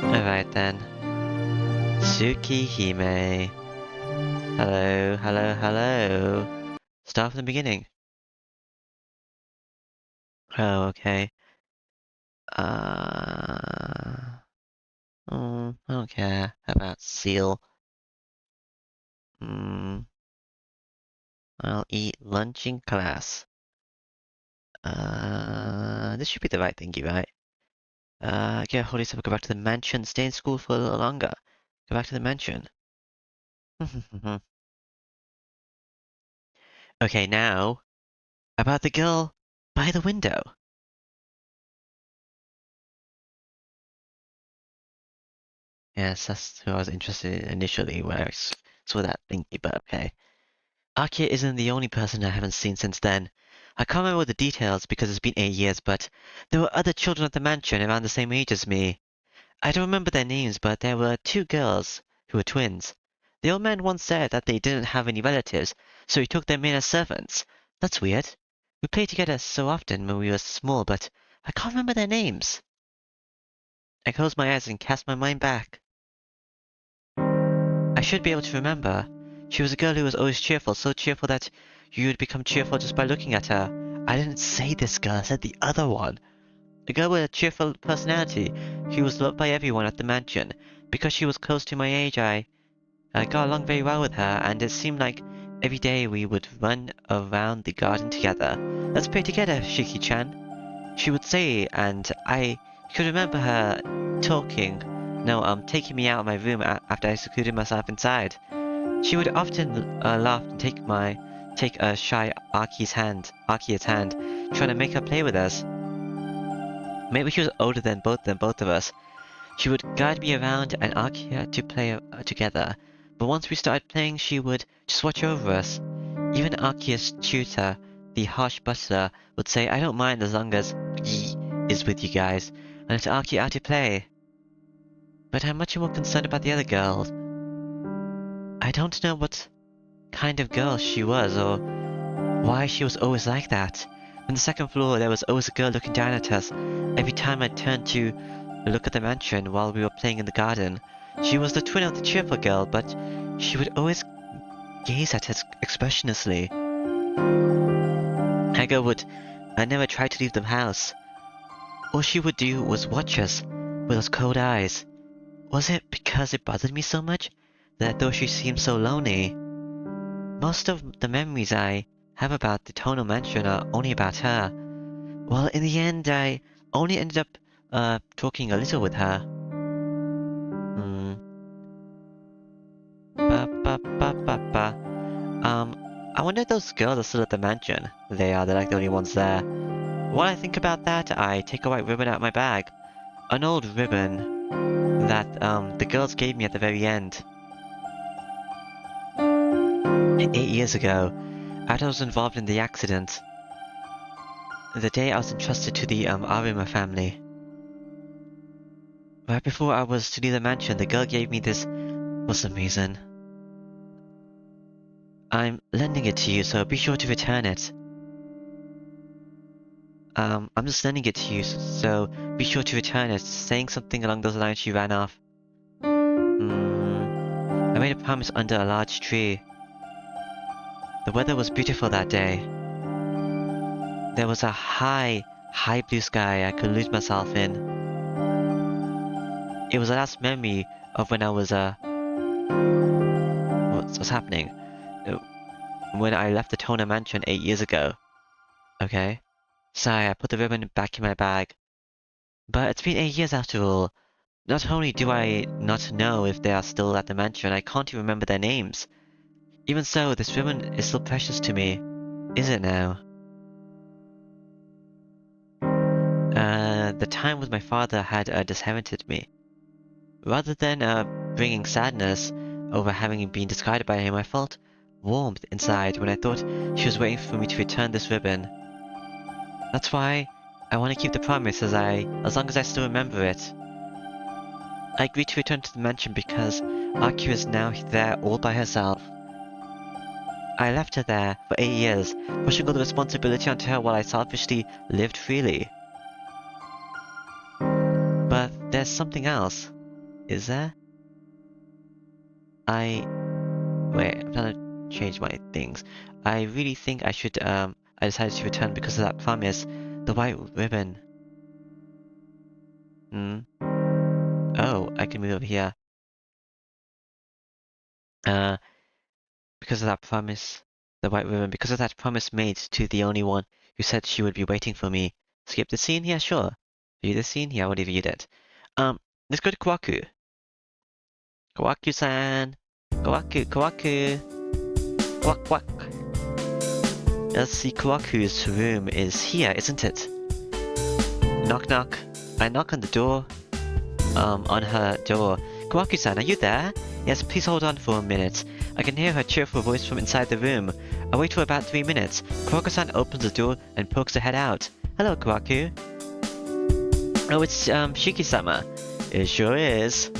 Alright then. Tsukihime. Hello, hello, hello. Start from the beginning. Oh, okay. I don't care about seal. I'll eat lunch in class. This should be the right thingy, right? Get hold of yourself, go back to the mansion, stay in school for a little longer. Go back to the mansion. Okay, now, about the girl by the window. Yes, that's who I was interested in initially when I saw that thingy, but okay. Akia isn't the only person I haven't seen since then. I can't remember the details because it's been 8 years, but there were other children at the mansion around the same age as me. I don't remember their names, but there were two girls who were twins. The old man once said that they didn't have any relatives, so he took them in as servants. That's weird. We played together so often when we were small, but I can't remember their names. I closed my eyes and cast my mind back. I should be able to remember. She was a girl who was always cheerful, so cheerful that you would become cheerful just by looking at her. I didn't say this girl, I said the other one. A girl with a cheerful personality. She was loved by everyone at the mansion. Because she was close to my age, I got along very well with her, and it seemed like every day we would run around the garden together. Let's play together, Shiki-chan. She would say, and I could remember her talking. No, taking me out of my room after I secluded myself inside. She would often laugh and take a shy Aki's Aki's hand, trying to make her play with us. Maybe she was older than both of us. She would guide me around and Aki had to play together. But once we started playing, she would just watch over us. Even Aki's tutor, the harsh butler, would say, "I don't mind as long as Yi is with you guys, and let Aki out to play." But I'm much more concerned about the other girls. I don't know what kind of girl she was or why she was always like that. On the second floor, there was always a girl looking down at us. Every time I turned to look at the mansion while we were playing in the garden. She was the twin of the cheerful girl, but she would always gaze at us expressionlessly. Haga would never try to leave the house. All she would do was watch us with those cold eyes. Was it because it bothered me so much that I thought she seemed so lonely? Most of the memories I have about the tonal mansion are only about her. Well, in the end, I only ended up talking a little with her. Hmm. Ba ba ba ba ba. I wonder if those girls are still at the mansion. They are, they're like the only ones there. While I think about that, I take a white ribbon out of my bag. An old ribbon that, the girls gave me at the very end. 8 years ago, after I was involved in the accident. The day I was entrusted to the, Arima family. Right before I was to leave the mansion, the girl gave me this for some reason. I'm lending it to you, so be sure to return it. I'm just lending it to you, so be sure to return it. Saying something along those lines, she ran off. I made a promise under a large tree. The weather was beautiful that day. There was a high blue sky I could lose myself in. It was the last memory of when I was, what's happening? When I left the Tona mansion 8 years ago. Okay. Sorry, I put the ribbon back in my bag. But it's been 8 years after all. Not only do I not know if they are still at the mansion, I can't even remember their names. Even so, this ribbon is still precious to me. Is it now? The time with my father had disinherited me. Rather than bringing sadness over having been discarded by him, I felt warmth inside when I thought she was waiting for me to return this ribbon. That's why I want to keep the promise as long as I still remember it. I agreed to return to the mansion because Aki is now there all by herself. I left her there for 8 years, pushing all the responsibility onto her while I selfishly lived freely. But there's something else. Is there? Wait, I'm trying to change my things. I really think I should, I decided to return because of that promise. The white ribbon. Oh, I can move over here. Because of that promise. The white ribbon. Because of that promise made to the only one who said she would be waiting for me. Skip the scene here? Sure. View the scene here? I already viewed it. Let's go to Kawaku. Kawaku-san. Kawaku. Quack, quack. Let's see, Kawaku's room is here, isn't it? Knock, knock. I knock on the door. On her door. Kawaku-san, are you there? Yes, please hold on for a minute. I can hear her cheerful voice from inside the room. I wait for about 3 minutes. Kawaku-san opens the door and pokes her head out. Hello, Kawaku. Oh, it's, Shiki-sama. It sure is.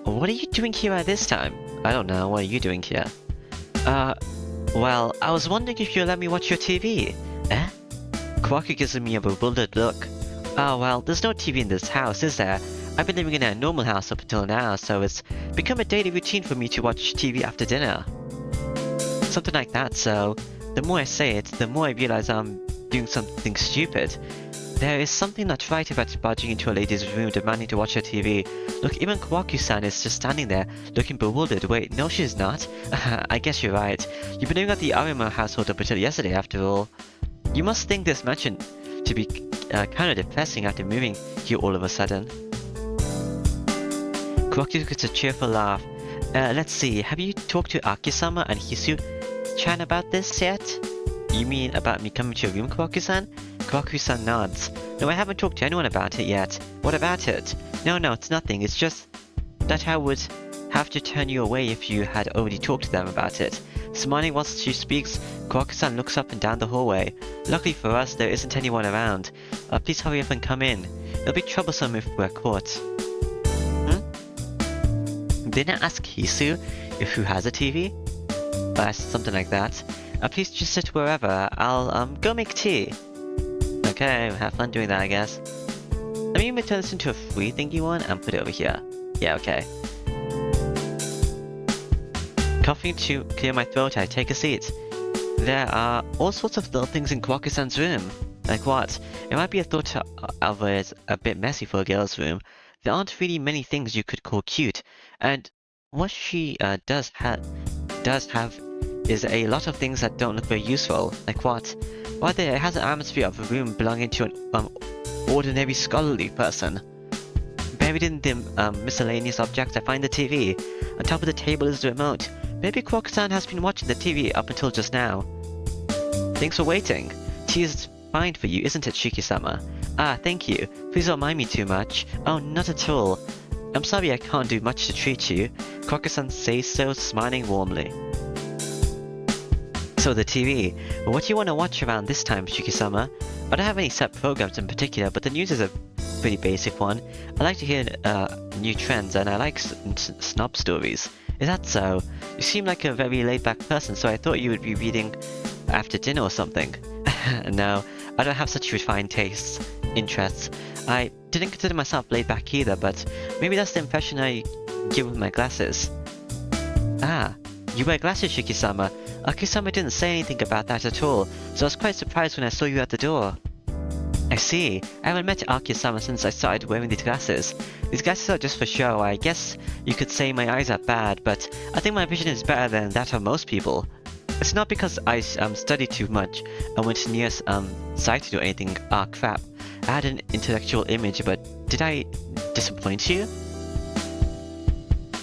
What are you doing here at this time? I don't know, what are you doing here? Well, I was wondering if you'd let me watch your TV. Eh? Kawaku gives me a bewildered look. Oh, well, there's no TV in this house, is there? I've been living in a normal house up until now, so it's become a daily routine for me to watch TV after dinner. Something like that, so the more I say it, the more I realize I'm doing something stupid. There is something not right about barging into a lady's room demanding to watch her TV. Look, even Kawaku-san is just standing there, looking bewildered. Wait, no she's not. I guess you're right. You've been living at the Arima household up until yesterday, after all. You must think this mansion to be kind of depressing after moving here all of a sudden. Kawaku gets a cheerful laugh. Let's see, have you talked to Aki-sama and Hisu-chan about this yet? You mean about me coming to your room, Kawaku-san? Kawaku-san nods. No, I haven't talked to anyone about it yet. What about it? No, it's nothing. It's just that I would have to turn you away if you had already talked to them about it. Smiling whilst she speaks, Kawaku-san looks up and down the hallway. Luckily for us, there isn't anyone around. Please hurry up and come in. It'll be troublesome if we're caught. Didn't I ask Hisu if who has a TV? Something like that. Please just sit wherever. I'll go make tea. Okay, have fun doing that, I guess. Let me turn this into a free thingy one and put it over here. Yeah, okay. Coughing to clear my throat, I take a seat. There are all sorts of little things in Kawaku-san's room. Like what? It might be a thought of it as a bit messy for a girl's room. There aren't really many things you could call cute. And what she does have is a lot of things that don't look very useful. Like what? Right there, it has an atmosphere of a room belonging to an ordinary scholarly person. Buried in the miscellaneous objects, I find the TV. On top of the table is the remote. Maybe Kawaku-san has been watching the TV up until just now. Thanks for waiting. Tea is fine for you, isn't it, Shiki-sama? Ah, thank you. Please don't mind me too much. Oh, not at all. I'm sorry I can't do much to treat you. Kawaku-san says so, smiling warmly. So the TV. What do you want to watch around this time, Shiki-sama? I don't have any set programs in particular, but the news is a pretty basic one. I like to hear new trends, and I like snob stories. Is that so? You seem like a very laid-back person, so I thought you would be reading after dinner or something. No, I don't have such refined tastes, interests. I didn't consider myself laid-back either, but maybe that's the impression I give with my glasses. Ah, you wear glasses, Shiki-sama. Aki-sama didn't say anything about that at all, so I was quite surprised when I saw you at the door. I see. I haven't met Aki-sama since I started wearing these glasses. These glasses are just for show. I guess you could say my eyes are bad, but I think my vision is better than that of most people. It's not because I studied too much and went near sighted or anything. Ah, crap. I had an intellectual image, but did I disappoint you?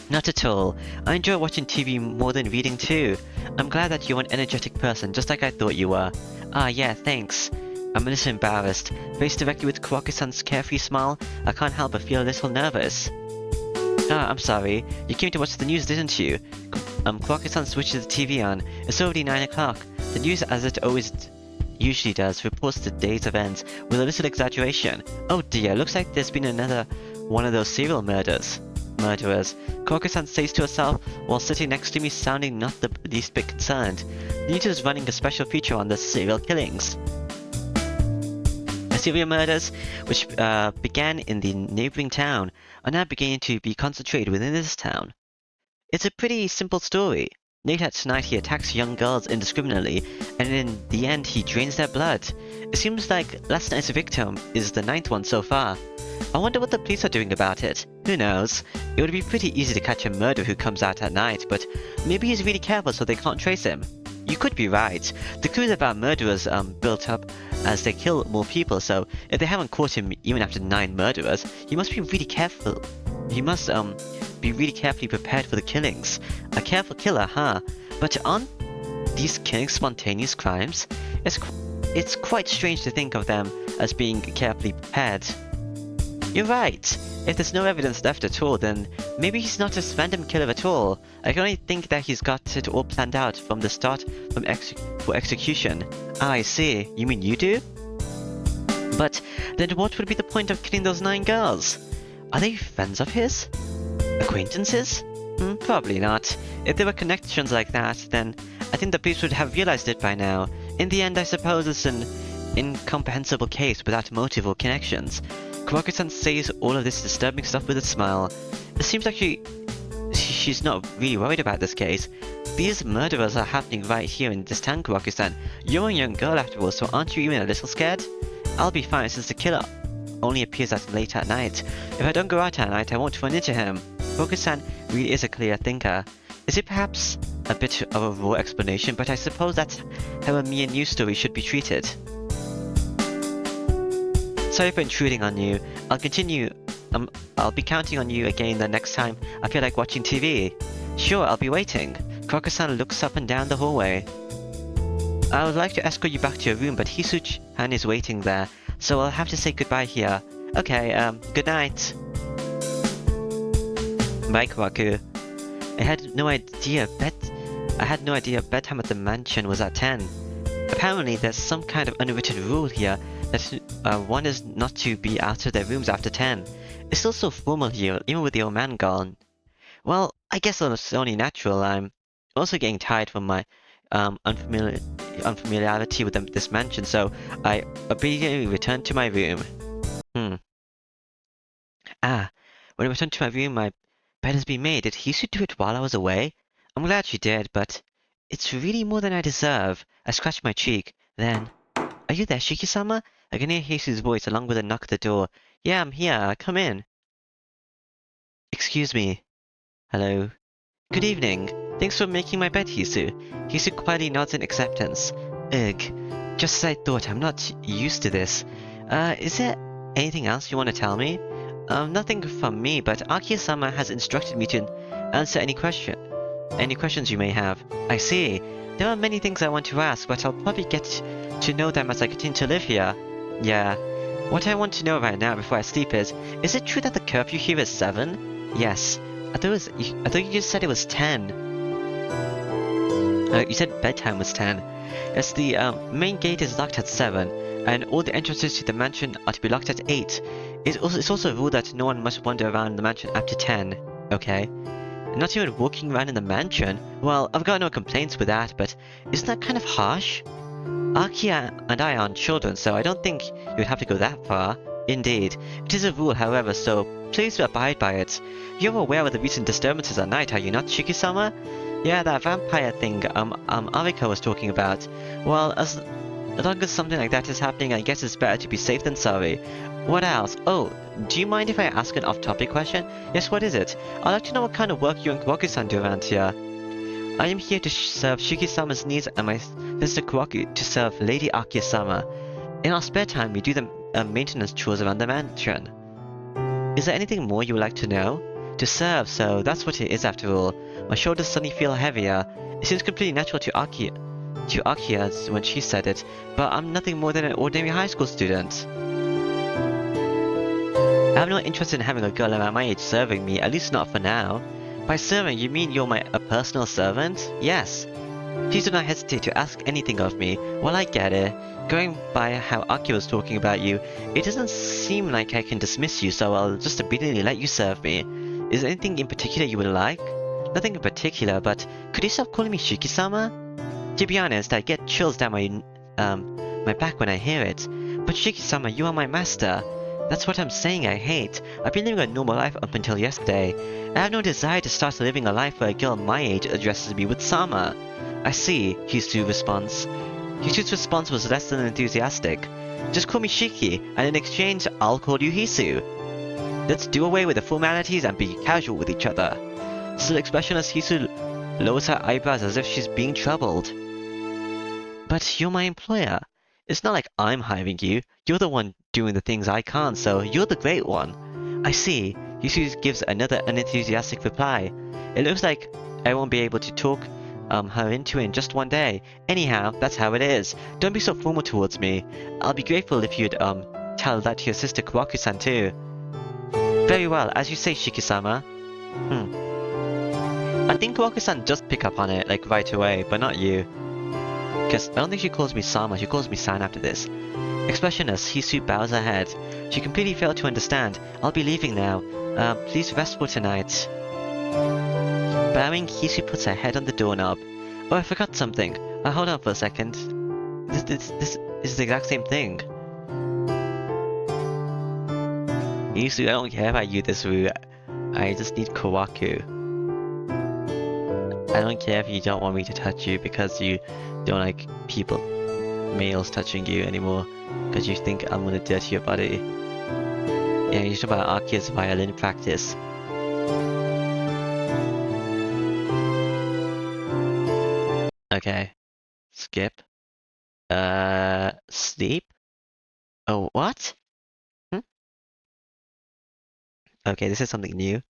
Not at all. I enjoy watching TV more than reading too. I'm glad that you're an energetic person, just like I thought you were. Ah, yeah, thanks. I'm a little embarrassed. Faced directly with Kawaku-san's carefree smile, I can't help but feel a little nervous. Ah, I'm sorry. You came to watch the news, didn't you? Kawaku-san switches the TV on. It's already 9 o'clock. The news, as it usually does, reports the day's events with a little exaggeration. Oh dear, looks like there's been another one of those serial murderers. Kawaku-san says to herself while sitting next to me, sounding not the least bit concerned. The news is running a special feature on the serial killings. A serial murders, which began in the neighboring town, are now beginning to be concentrated within this town. It's a pretty simple story. Late at night he attacks young girls indiscriminately, and in the end he drains their blood. It seems like last night's victim is the 9th one so far. I wonder what the police are doing about it. Who knows? It would be pretty easy to catch a murderer who comes out at night, but maybe he's really careful so they can't trace him. You could be right. The crews of our murderers built up as they kill more people, so if they haven't caught him even after 9 murderers, he must be really careful. He must be really carefully prepared for the killings. A careful killer, huh? But aren't these killings spontaneous crimes? It's quite strange to think of them as being carefully prepared. You're right. If there's no evidence left at all, then maybe he's not a random killer at all. I can only think that he's got it all planned out from the start for execution. Ah, I see. You mean you do? But then what would be the point of killing those 9 girls? Are they friends of his? Acquaintances? Probably not. If there were connections like that, then I think the police would have realized it by now. In the end, I suppose it's an incomprehensible case without motive or connections. Kuroki-san says all of this disturbing stuff with a smile. It seems like she's not really worried about this case. These murderers are happening right here in this town, Kuroki-san. You're a young girl after all, so aren't you even a little scared? I'll be fine since the killer only appears late at night. If I don't go out at night, I won't run into him. Kuroki-san really is a clear thinker. Is it perhaps a bit of a raw explanation, but I suppose that's how a mere news story should be treated. Sorry for intruding on you. I'll be counting on you again the next time I feel like watching TV. Sure, I'll be waiting. Kuroki-san looks up and down the hallway. I would like to escort you back to your room, but Hisuchi-han is waiting there, so I'll have to say goodbye here. Okay, good night. Bye, Kuroki. I had no idea bedtime at the mansion was at 10. Apparently, there's some kind of unwritten rule here that one is not to be out of their rooms after 10. It's still so formal here, even with the old man gone. Well, I guess it's only natural. I'm also getting tired from my unfamiliarity with this mansion, so I obediently returned to my room. When I returned to my room, my bed has been made. Did Hisu do it while I was away? I'm glad she did, but it's really more than I deserve. I scratched my cheek. Then, are you there, Shiki-sama? I can hear Hisu's voice along with a knock at the door. Yeah, I'm here. Come in. Excuse me. Hello. Good evening. Thanks for making my bed, Hisu. Hisu quietly nods in acceptance. Ugh. Just as I thought, I'm not used to this. Is there anything else you want to tell me? Nothing from me, but Akiya-sama has instructed me to answer any questions you may have. I see. There are many things I want to ask, but I'll probably get to know them as I continue to live here. Yeah. What I want to know right now before I sleep is it true that the curfew here is 7? Yes. I thought you just said it was 10. You said bedtime was 10. Yes, the main gate is locked at 7, and all the entrances to the mansion are to be locked at 8. It's also a rule that no one must wander around the mansion after 10. Okay. Not even walking around in the mansion? Well, I've got no complaints with that, but isn't that kind of harsh? Akiya and I aren't children, so I don't think you'd have to go that far. Indeed. It is a rule, however, so please abide by it. You're aware of the recent disturbances at night, are you not, Shiki-sama? Yeah, that vampire thing, Ariko was talking about. Well, as long as something like that is happening, I guess it's better to be safe than sorry. What else? Oh, do you mind if I ask an off-topic question? Yes, what is it? I'd like to know what kind of work you and Kuroki-san do around here. I am here to serve Shiki-sama's needs and my sister Kuroki to serve Lady Akiya-sama. In our spare time, we do the maintenance chores around the mansion. Is there anything more you would like to know? To serve, so that's what it is after all. My shoulders suddenly feel heavier. It seems completely natural to Akiya when she said it, but I'm nothing more than an ordinary high school student. I have no interest in having a girl around my age serving me, at least not for now. By serving, you mean you're a personal servant? Yes. Please do not hesitate to ask anything of me. Well, I get it. Going by how Aki was talking about you, it doesn't seem like I can dismiss you, so I'll just obediently let you serve me. Is there anything in particular you would like? Nothing in particular, but could you stop calling me Shiki-sama? To be honest, I get chills down my back when I hear it. But Shiki-sama, you are my master. That's what I'm saying I hate. I've been living a normal life up until yesterday. I have no desire to start living a life where a girl my age addresses me with Sama. I see, Hisu responds. Hisu's response was less than enthusiastic. Just call me Shiki, and in exchange, I'll call you Hisu. Let's do away with the formalities and be casual with each other. Still expressionless, Hisu lowers her eyebrows as if she's being troubled. But you're my employer. It's not like I'm hiring you. You're the one doing the things I can't, so you're the great one. I see. Hisu gives another unenthusiastic reply. It looks like I won't be able to talk her into it in just one day. Anyhow, that's how it is. Don't be so formal towards me. I'll be grateful if you'd tell that to your sister Kawaku-san too. Very well, as you say, Shiki-sama. I think Kawaku-san does pick up on it, like, right away, but not you. Because I don't think she calls me Sama, she calls me San after this. Expressionless, Hisu bows her head. She completely failed to understand. I'll be leaving now. Please rest for tonight. Bowing, Hisu puts her head on the doorknob. Oh, I forgot something. Hold on for a second. This is the exact same thing. Hisu, I don't care about you this route. I just need Kawaku. I don't care if you don't want me to touch you because you don't like people, males touching you anymore because you think I'm gonna dirty your body. Yeah, you should about Akia's violin practice. Okay. Skip. Sleep? Oh, what? Okay, this is something new.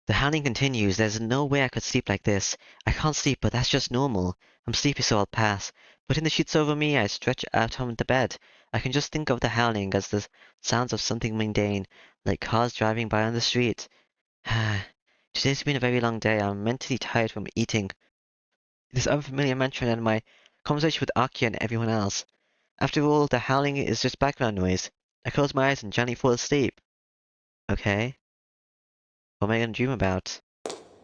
The howling continues. There's no way I could sleep like this. I can't sleep, but that's just normal. I'm sleepy, so I'll pass. Putting the sheets over me, I stretch out on the bed. I can just think of the howling as the sounds of something mundane, like cars driving by on the street. Today's been a very long day. I'm mentally tired from eating this unfamiliar mantra and my conversation with Aki and everyone else. After all, the howling is just background noise. I close my eyes and gently fall asleep. Okay, what am I gonna dream about? I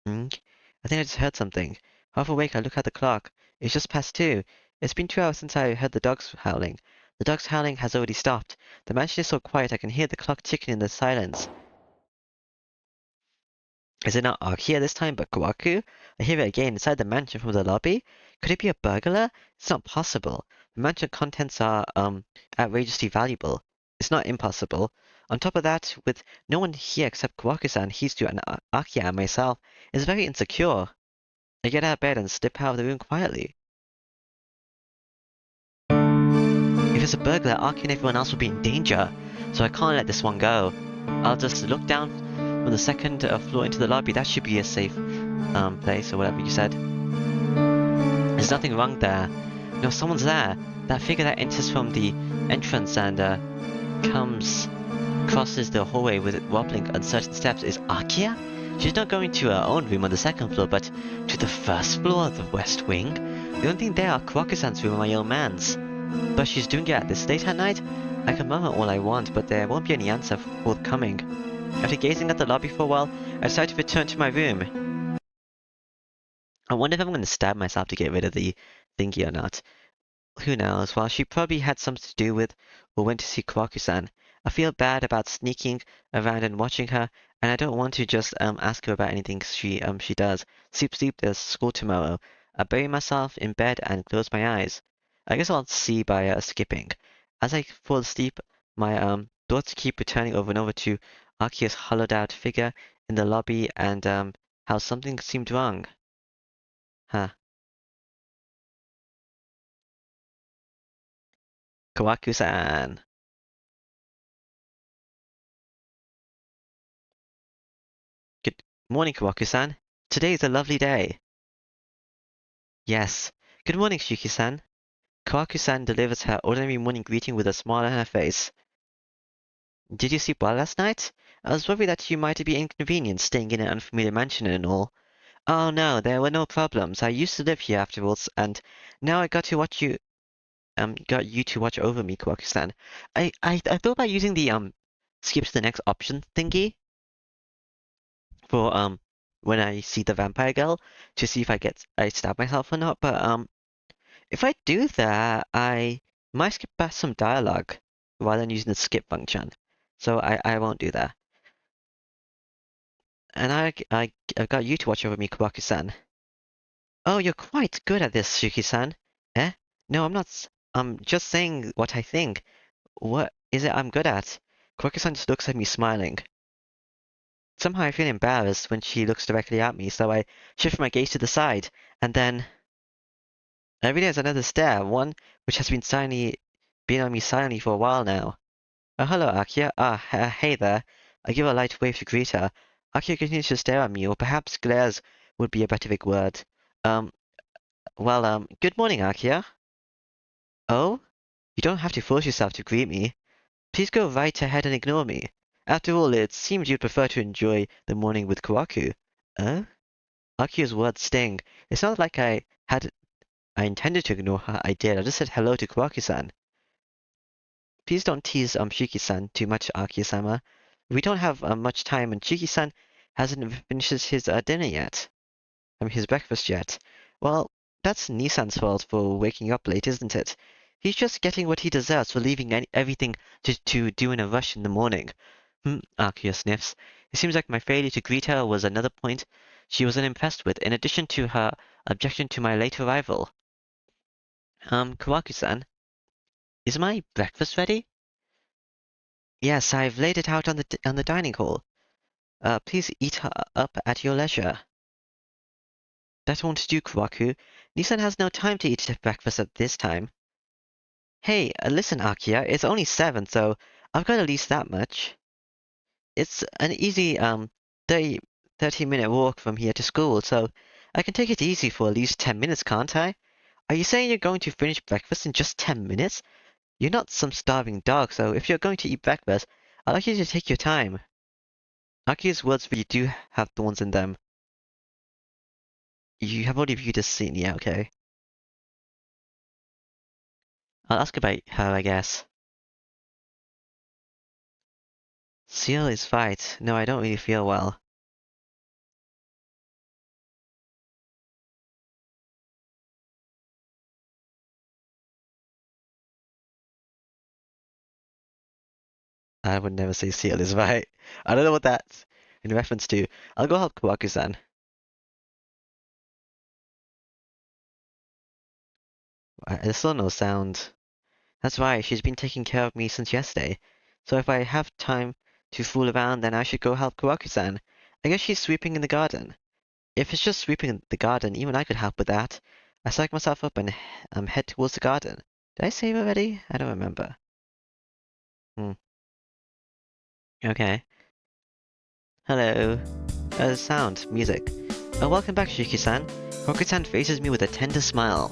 think I just heard something. Half awake, I look at the clock. It's just past 2. It's been 2 hours since I heard the dogs howling. The dogs howling has already stopped. The mansion is so quiet I can hear the clock ticking in the silence. Is it not Akia this time, but Kawaku? I hear it again inside the mansion from the lobby. Could it be a burglar? It's not possible. The mansion contents are, outrageously valuable. It's not impossible. On top of that, with no one here except Kawaku-san, Hisu, and Akia and myself, it's very insecure. I get out of bed and slip out of the room quietly. If it's a burglar, Aki and everyone else will be in danger, so I can't let this one go. I'll just look down from the second floor into the lobby. That should be a safe place, or whatever you said. There's nothing wrong there. No, someone's there. That figure that enters from the entrance and crosses the hallway with wobbling, uncertain steps is Akia? She's not going to her own room on the second floor, but to the first floor of the west wing. The only thing there are Kawaku-san's room and my own man's. But she's doing it at this late at night? I can murmur all I want, but there won't be any answer forthcoming. After gazing at the lobby for a while, I decide to return to my room. I wonder if I'm going to stab myself to get rid of the thingy or not. Who knows? Well, she probably had something to do with or went to see Kawaku-san. I feel bad about sneaking around and watching her, and I don't want to just ask her about anything she does. Sleep, there's school tomorrow. I bury myself in bed and close my eyes. I guess I'll see by skipping. As I fall asleep, my thoughts keep returning over and over to Akia's hollowed out figure in the lobby and how something seemed wrong. Huh. Kawaku-san. Good morning, Kawaku-san. Today is a lovely day. Yes. Good morning, Shuki-san. Kawaku-san delivers her ordinary morning greeting with a smile on her face. Did you sleep well last night? I was worried that you might be inconvenienced staying in an unfamiliar mansion and all. Oh no, there were no problems. I used to live here afterwards, and now I got you to watch over me, Kawaku-san. I thought about using the skip to the next option thingy for when I see the vampire girl to see if I stab myself or not, but If I do that, I might skip past some dialogue rather than using the skip function. So I won't do that. And I've got you to watch over me, Kawaku-san. Oh, you're quite good at this, Shuki-san. Eh? No, I'm not. I'm just saying what I think. What is it I'm good at? Kawaku-san just looks at me smiling. Somehow I feel embarrassed when she looks directly at me, so I shift my gaze to the side, and then I realize another stare, one which has been on me silently for a while now. Hello, Akia. Hey there. I give a light wave to greet her. Akia continues to stare at me, or perhaps glares would be a better big word. Um, good morning, Akia. Oh? You don't have to force yourself to greet me. Please go right ahead and ignore me. After all, it seems you'd prefer to enjoy the morning with Kawaku. Huh? Akia's words sting. It's not like I intended to ignore her, I did. I just said hello to Kawaku-san. Please don't tease Shiki-san too much, Akia-sama. We don't have much time, and Shiki-san hasn't finished his dinner yet. His breakfast yet. Well, that's Nissan's fault for waking up late, isn't it? He's just getting what he deserves for leaving everything to do in a rush in the morning. Akia sniffs. It seems like my failure to greet her was another point she was unimpressed with, in addition to her objection to my late arrival. Kawaku-san, is my breakfast ready? Yes, I've laid it out on the dining hall. Please eat her up at your leisure. That won't do, Kawaku. Nissan has no time to eat breakfast at this time. Hey, listen, Akia, it's only 7, so I've got at least that much. It's an easy, 30-minute walk from here to school, so I can take it easy for at least 10 minutes, can't I? Are you saying you're going to finish breakfast in just 10 minutes? You're not some starving dog, so if you're going to eat breakfast, I'd like you to take your time. Akia's words really do have thorns in them. You have already viewed this scene, yeah, okay. I'll ask about her, I guess. Seal is right. No, I don't really feel well. I would never say Seal is right. I don't know what that's in reference to. I'll go help Kawaku-san. There's still no sound. That's right, she's been taking care of me since yesterday. So if I have time to fool around, then I should go help Kawaku-san. I guess she's sweeping in the garden. If it's just sweeping in the garden, even I could help with that. I psych myself up and head towards the garden. Did I save already? I don't remember. Okay. Hello. Sound, music. Welcome back, Shiki-san. Kawaku-san faces me with a tender smile.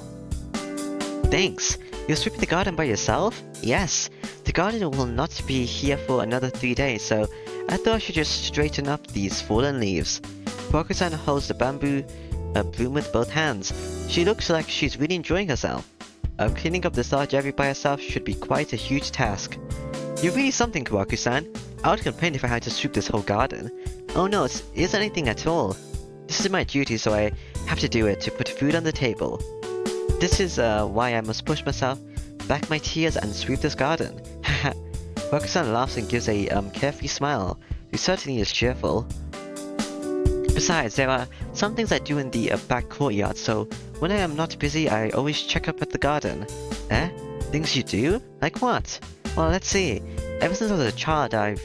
Thanks. You're sweeping the garden by yourself? Yes. The garden will not be here for another 3 days, so I thought I should just straighten up these fallen leaves. Kawaku-san holds the bamboo broom with both hands. She looks like she's really enjoying herself. Cleaning up this large area by herself should be quite a huge task. You're really something, Kawaku-san. I would complain if I had to sweep this whole garden. Oh no, it isn't anything at all. This is my duty, so I have to do it to put food on the table. This is why I must push myself, back my tears, and sweep this garden. Haha. Kawaku-san laughs and gives a carefree smile. He certainly is cheerful. Besides, there are some things I do in the back courtyard, so when I am not busy, I always check up at the garden. Eh? Things you do? Like what? Well, let's see. Ever since I was a child, I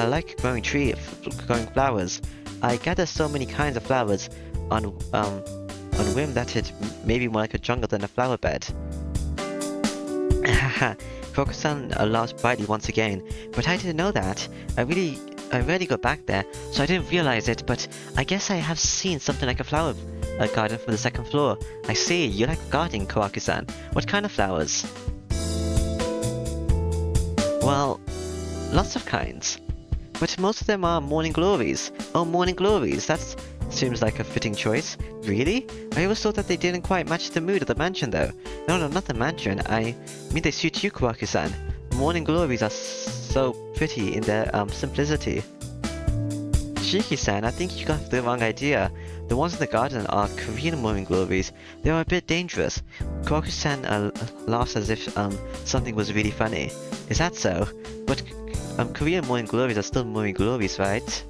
like growing flowers. I gather so many kinds of flowers on whim that it may be more like a jungle than a flower bed. Haha. Kawaku-san laughs brightly once again, but I didn't know that. I rarely go back there, so I didn't realize it, but I guess I have seen something like a flower garden from the second floor. I see, you like gardening, Kawaku-san. What kind of flowers? Well, lots of kinds. But most of them are morning glories. Oh, morning glories, that seems like a fitting choice. Really? I always thought that they didn't quite match the mood of the mansion though. No, not the mansion. I mean they suit you, Kawaku-san. Morning glories are so pretty in their simplicity. Shiki-san, I think you got the wrong idea. The ones in the garden are Korean morning glories. They are a bit dangerous. Kwaku-san laughs as if something was really funny. Is that so? But Korean morning glories are still morning glories, right?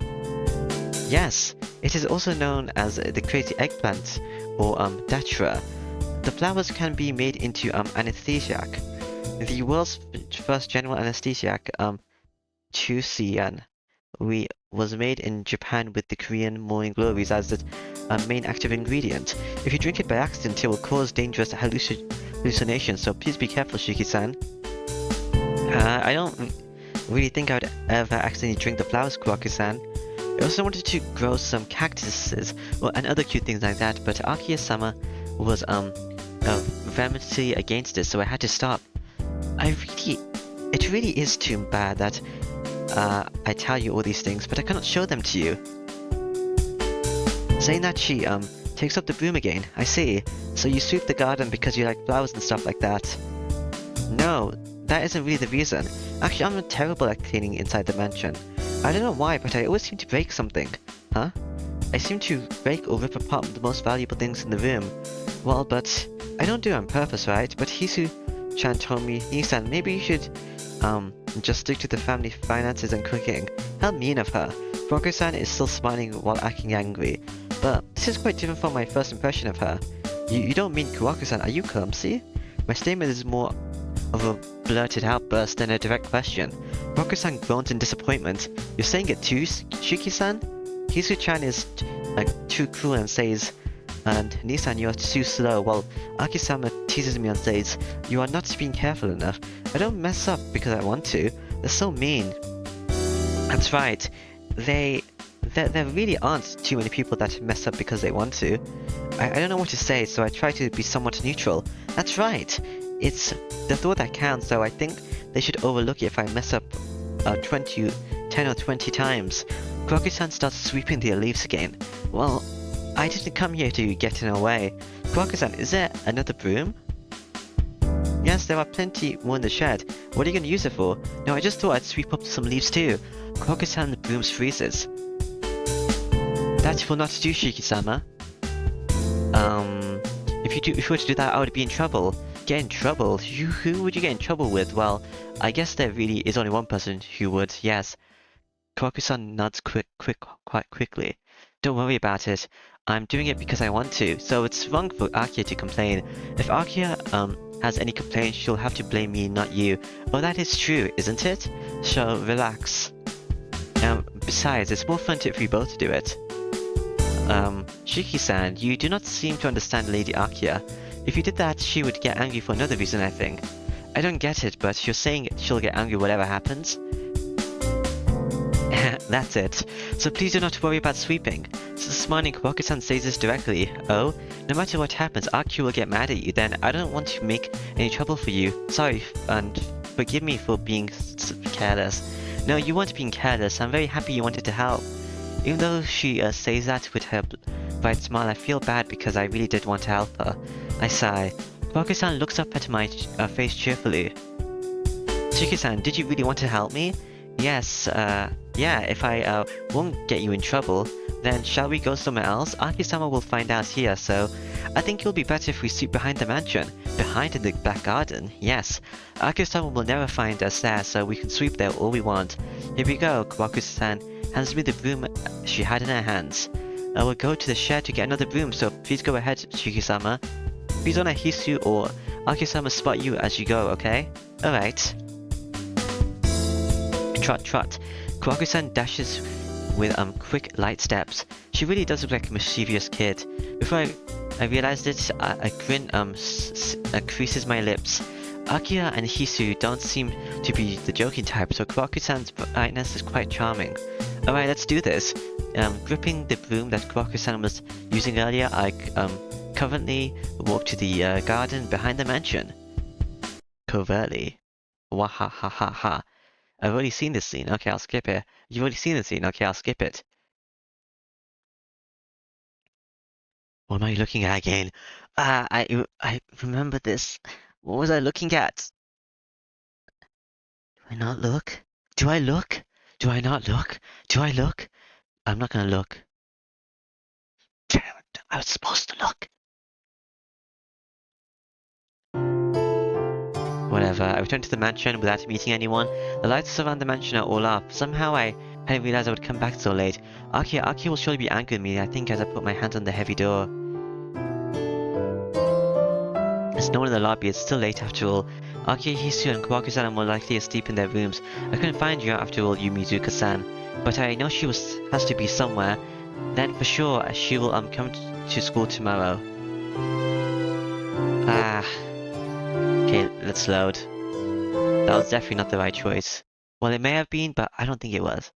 Yes, it is also known as the crazy eggplant, or datra. The flowers can be made into anesthesiac. The world's first general anesthesiac, Chusian, was made in Japan with the Korean morning glories as the main active ingredient. If you drink it by accident, it will cause dangerous hallucinations, so please be careful, Shiki-san. I don't really think I would ever accidentally drink the flowers, Kwaku-san. I also wanted to grow some cactuses and other cute things like that, but Akiya-sama was vehemently against it, so I had to stop. It really is too bad that I tell you all these things, but I cannot show them to you. Saying that, she takes up the broom again. I see. So you sweep the garden because you like flowers and stuff like that. No, that isn't really the reason. Actually, I'm terrible at cleaning inside the mansion. I don't know why, but I always seem to break something. Huh? I seem to break or rip apart the most valuable things in the room. Well, but I don't do it on purpose, right? But Hisu-chan told me, Nisan, maybe you should just stick to the family finances and cooking. How mean of her. Broker-san is still smiling while acting angry. But this is quite different from my first impression of her. You don't mean Kawaku-san, are you clumsy? My statement is more of a blurted outburst than a direct question. Broker-san groans in disappointment. You're saying it too, Shiki-san? Hisu-chan is too cruel and says, and Nisan, you're too slow, while Aki-sama teases me and says, you are not being careful enough. I don't mess up because I want to. They're so mean. That's right. There really aren't too many people that mess up because they want to. I don't know what to say, so I try to be somewhat neutral. That's right. It's the thought that counts, so I think they should overlook it if I mess up 10 or 20 times. Kroku-san starts sweeping the leaves again. Well, I didn't come here to get in her way. Kroku-san, is there another broom? Yes, there are plenty more in the shed. What are you going to use it for? No, I just thought I'd sweep up some leaves too. Kroku-san brooms freezes. That will not do, Shiki-sama. If you were to do that, I would be in trouble. Get in trouble? Who would you get in trouble with? Well, I guess there really is only one person who would, yes. Kawaku-san nods quite quickly. Don't worry about it. I'm doing it because I want to, so it's wrong for Akia to complain. If Akia, has any complaints, she'll have to blame me, not you. Oh, that is true, isn't it? So, relax. Besides, it's more fun if we both do it. Shiki-san, you do not seem to understand Lady Akia. If you did that, she would get angry for another reason, I think. I don't get it, but you're saying she'll get angry whatever happens? That's it. So please do not worry about sweeping. So smiling, Kawaku-san says this directly. Oh, no matter what happens, Aki will get mad at you, then I don't want to make any trouble for you. Sorry, and forgive me for being careless. No, you weren't being careless. I'm very happy you wanted to help. Even though she says that with her bright smile, I feel bad because I really did want to help her. I sigh. Kawaku-san looks up at my face cheerfully. Shiki-san, did you really want to help me? Yes, yeah, if I won't get you in trouble, then shall we go somewhere else? Aki-sama will find out here, so I think it'll be better if we sweep behind the mansion. Behind in the back garden? Yes. Aki-sama will never find us there, so we can sweep there all we want. Here we go. Kawaku-san hands me the broom she had in her hands. I will go to the shed to get another broom, so please go ahead, Shiki-sama. Please don't let Hisu or Aki-sama spot you as you go, okay? Alright. Trot, trot. Kawaku-san dashes with quick, light steps. She really does look like a mischievous kid. Before I realized it, a grin creases my lips. Akia and Hisu don't seem to be the joking type, so Kawaku-san's brightness is quite charming. Alright, let's do this. Gripping the broom that Kawaku-san was using earlier, I currently walk to the garden behind the mansion. Covertly. Wahahaha. I've already seen this scene. Okay, I'll skip it. You've already seen the scene. Okay, I'll skip it. What am I looking at again? I remember this. What was I looking at? Do I not look? Do I look? Do I not look? Do I look? I'm not gonna look. I was supposed to look. Whatever, I returned to the mansion without meeting anyone. The lights around the mansion are all off. Somehow I hadn't realized I would come back so late. Aki will surely be angry with me, I think, as I put my hands on the heavy door. There's no one in the lobby, it's still late after all. Aki, Hisu, and Kawaku-san are more likely asleep in their rooms. I couldn't find you after all, Yumizuka-san. But I know she has to be somewhere. Then for sure, she will come to school tomorrow. Ah. Okay, let's load. That was definitely not the right choice. Well, it may have been, but I don't think it was.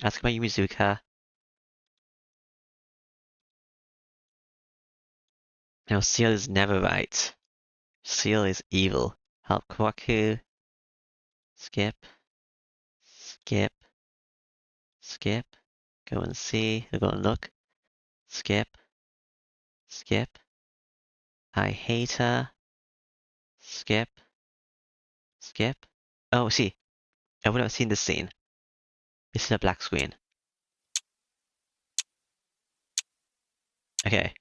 Ask about Yumizuka. No, Seal is never right. Seal is evil. Help Kawaku. Skip. Skip. Skip. Go and see. Go and look. Skip. Skip. I hate her. Skip. Skip. Oh, see. I would have seen this scene. This is a black screen. Okay.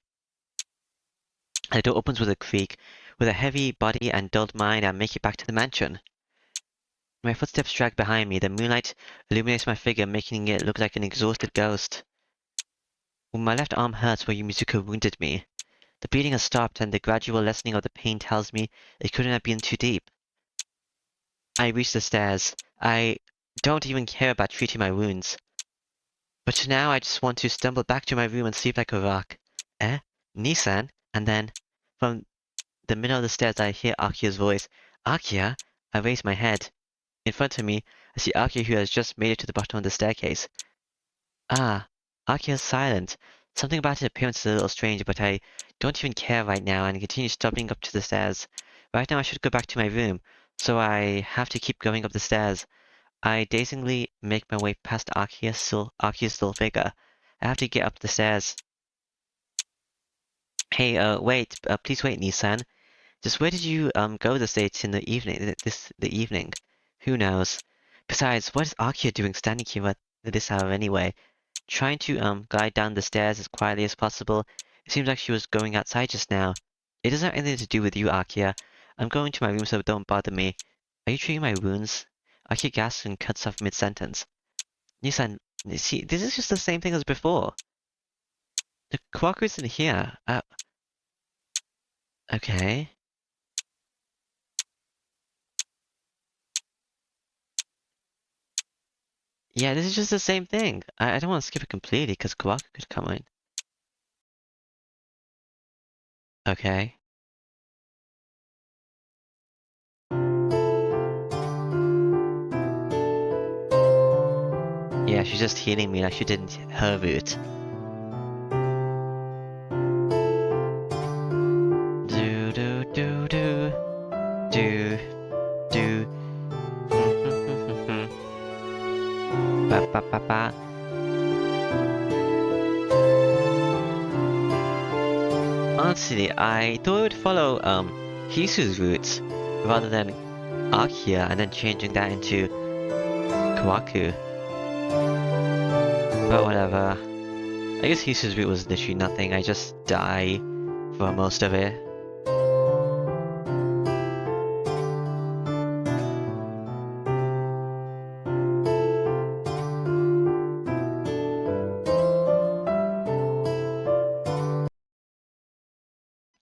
The door opens with a creak. With a heavy body and dulled mind, I make it back to the mansion. My footsteps drag behind me. The moonlight illuminates my figure, making it look like an exhausted ghost. My left arm hurts where Yumizuka wounded me. The bleeding has stopped, and the gradual lessening of the pain tells me it couldn't have been too deep. I reach the stairs. I don't even care about treating my wounds. But now I just want to stumble back to my room and sleep like a rock. Nissan? And then, from the middle of the stairs, I hear Akia's voice. Akia? I raise my head. In front of me, I see Akia, who has just made it to the bottom of the staircase. Ah, Akia's silent. Something about his appearance is a little strange, but I don't even care right now and continue stumbling up to the stairs. Right now I should go back to my room, so I have to keep going up the stairs. I dazedly make my way past Akia's still figure. I have to get up the stairs. Hey, wait, please wait, Nissan. Just where did you, go this late in the evening, the evening? Who knows? Besides, what is Akia doing standing here at this hour anyway? Trying to, glide down the stairs as quietly as possible. It seems like she was going outside just now. It doesn't have anything to do with you, Akia. I'm going to my room, so don't bother me. Are you treating my wounds? Akia gasps and cuts off mid-sentence. Nissan, see, this is just the same thing as before. The Kwaku isn't here. Okay. Yeah, this is just the same thing. I don't want to skip it completely, because Kawaku could come in. Okay. Yeah, she's just healing me like she didn't her route. Do do do do do do. Ba ba ba ba. Honestly, I thought it would follow Hisu's route rather than Akia and then changing that into Kawaku. But whatever. I guess Hisu's route was literally nothing. I just die for most of it.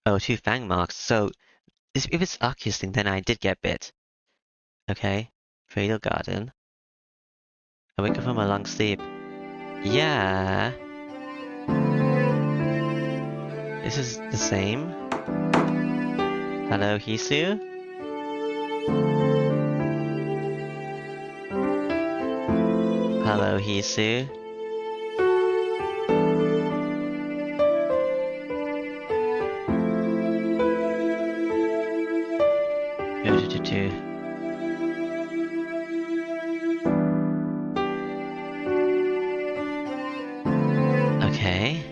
Oh, 2 fang marks. So if it's Akia's thing, then I did get bit. Okay. Cradle Garden. I wake up from a long sleep. Yeah. This is the same. Hello, Hisu? Hello, Hisu. Okay.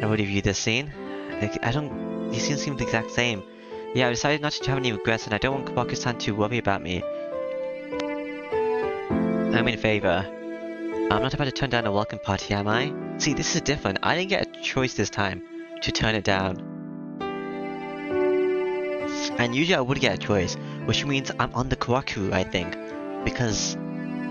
I would review this scene. Like, these scenes seem the exact same. Yeah, I decided not to have any regrets, and I don't want Kawaku-san to worry about me. I'm in favor. I'm not about to turn down a welcome party, am I? See, this is different. I didn't get a choice this time to turn it down. And usually I would get a choice, which means I'm on the Kawaku, I think, because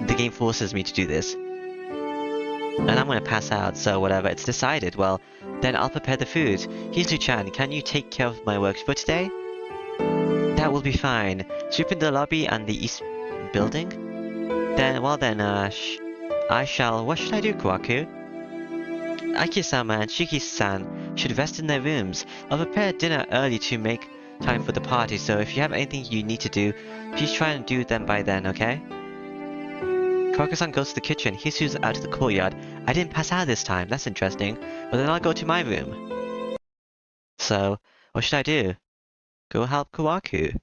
the game forces me to do this. And I'm gonna pass out, so whatever, it's decided. Well, then I'll prepare the food. Hisu-chan, can you take care of my work for today? That will be fine. Sweep in the lobby and the east building? Then, well then, I shall. What should I do, Kawaku? Aki-sama and Shiki-san should rest in their rooms. I'll prepare dinner early to make time for the party, so if you have anything you need to do, please try and do them by then, okay? Kawaku-san goes to the kitchen. Hisu's out to the courtyard. I didn't pass out this time. That's interesting. Well, then I'll go to my room. So, what should I do? Go help Kawaku.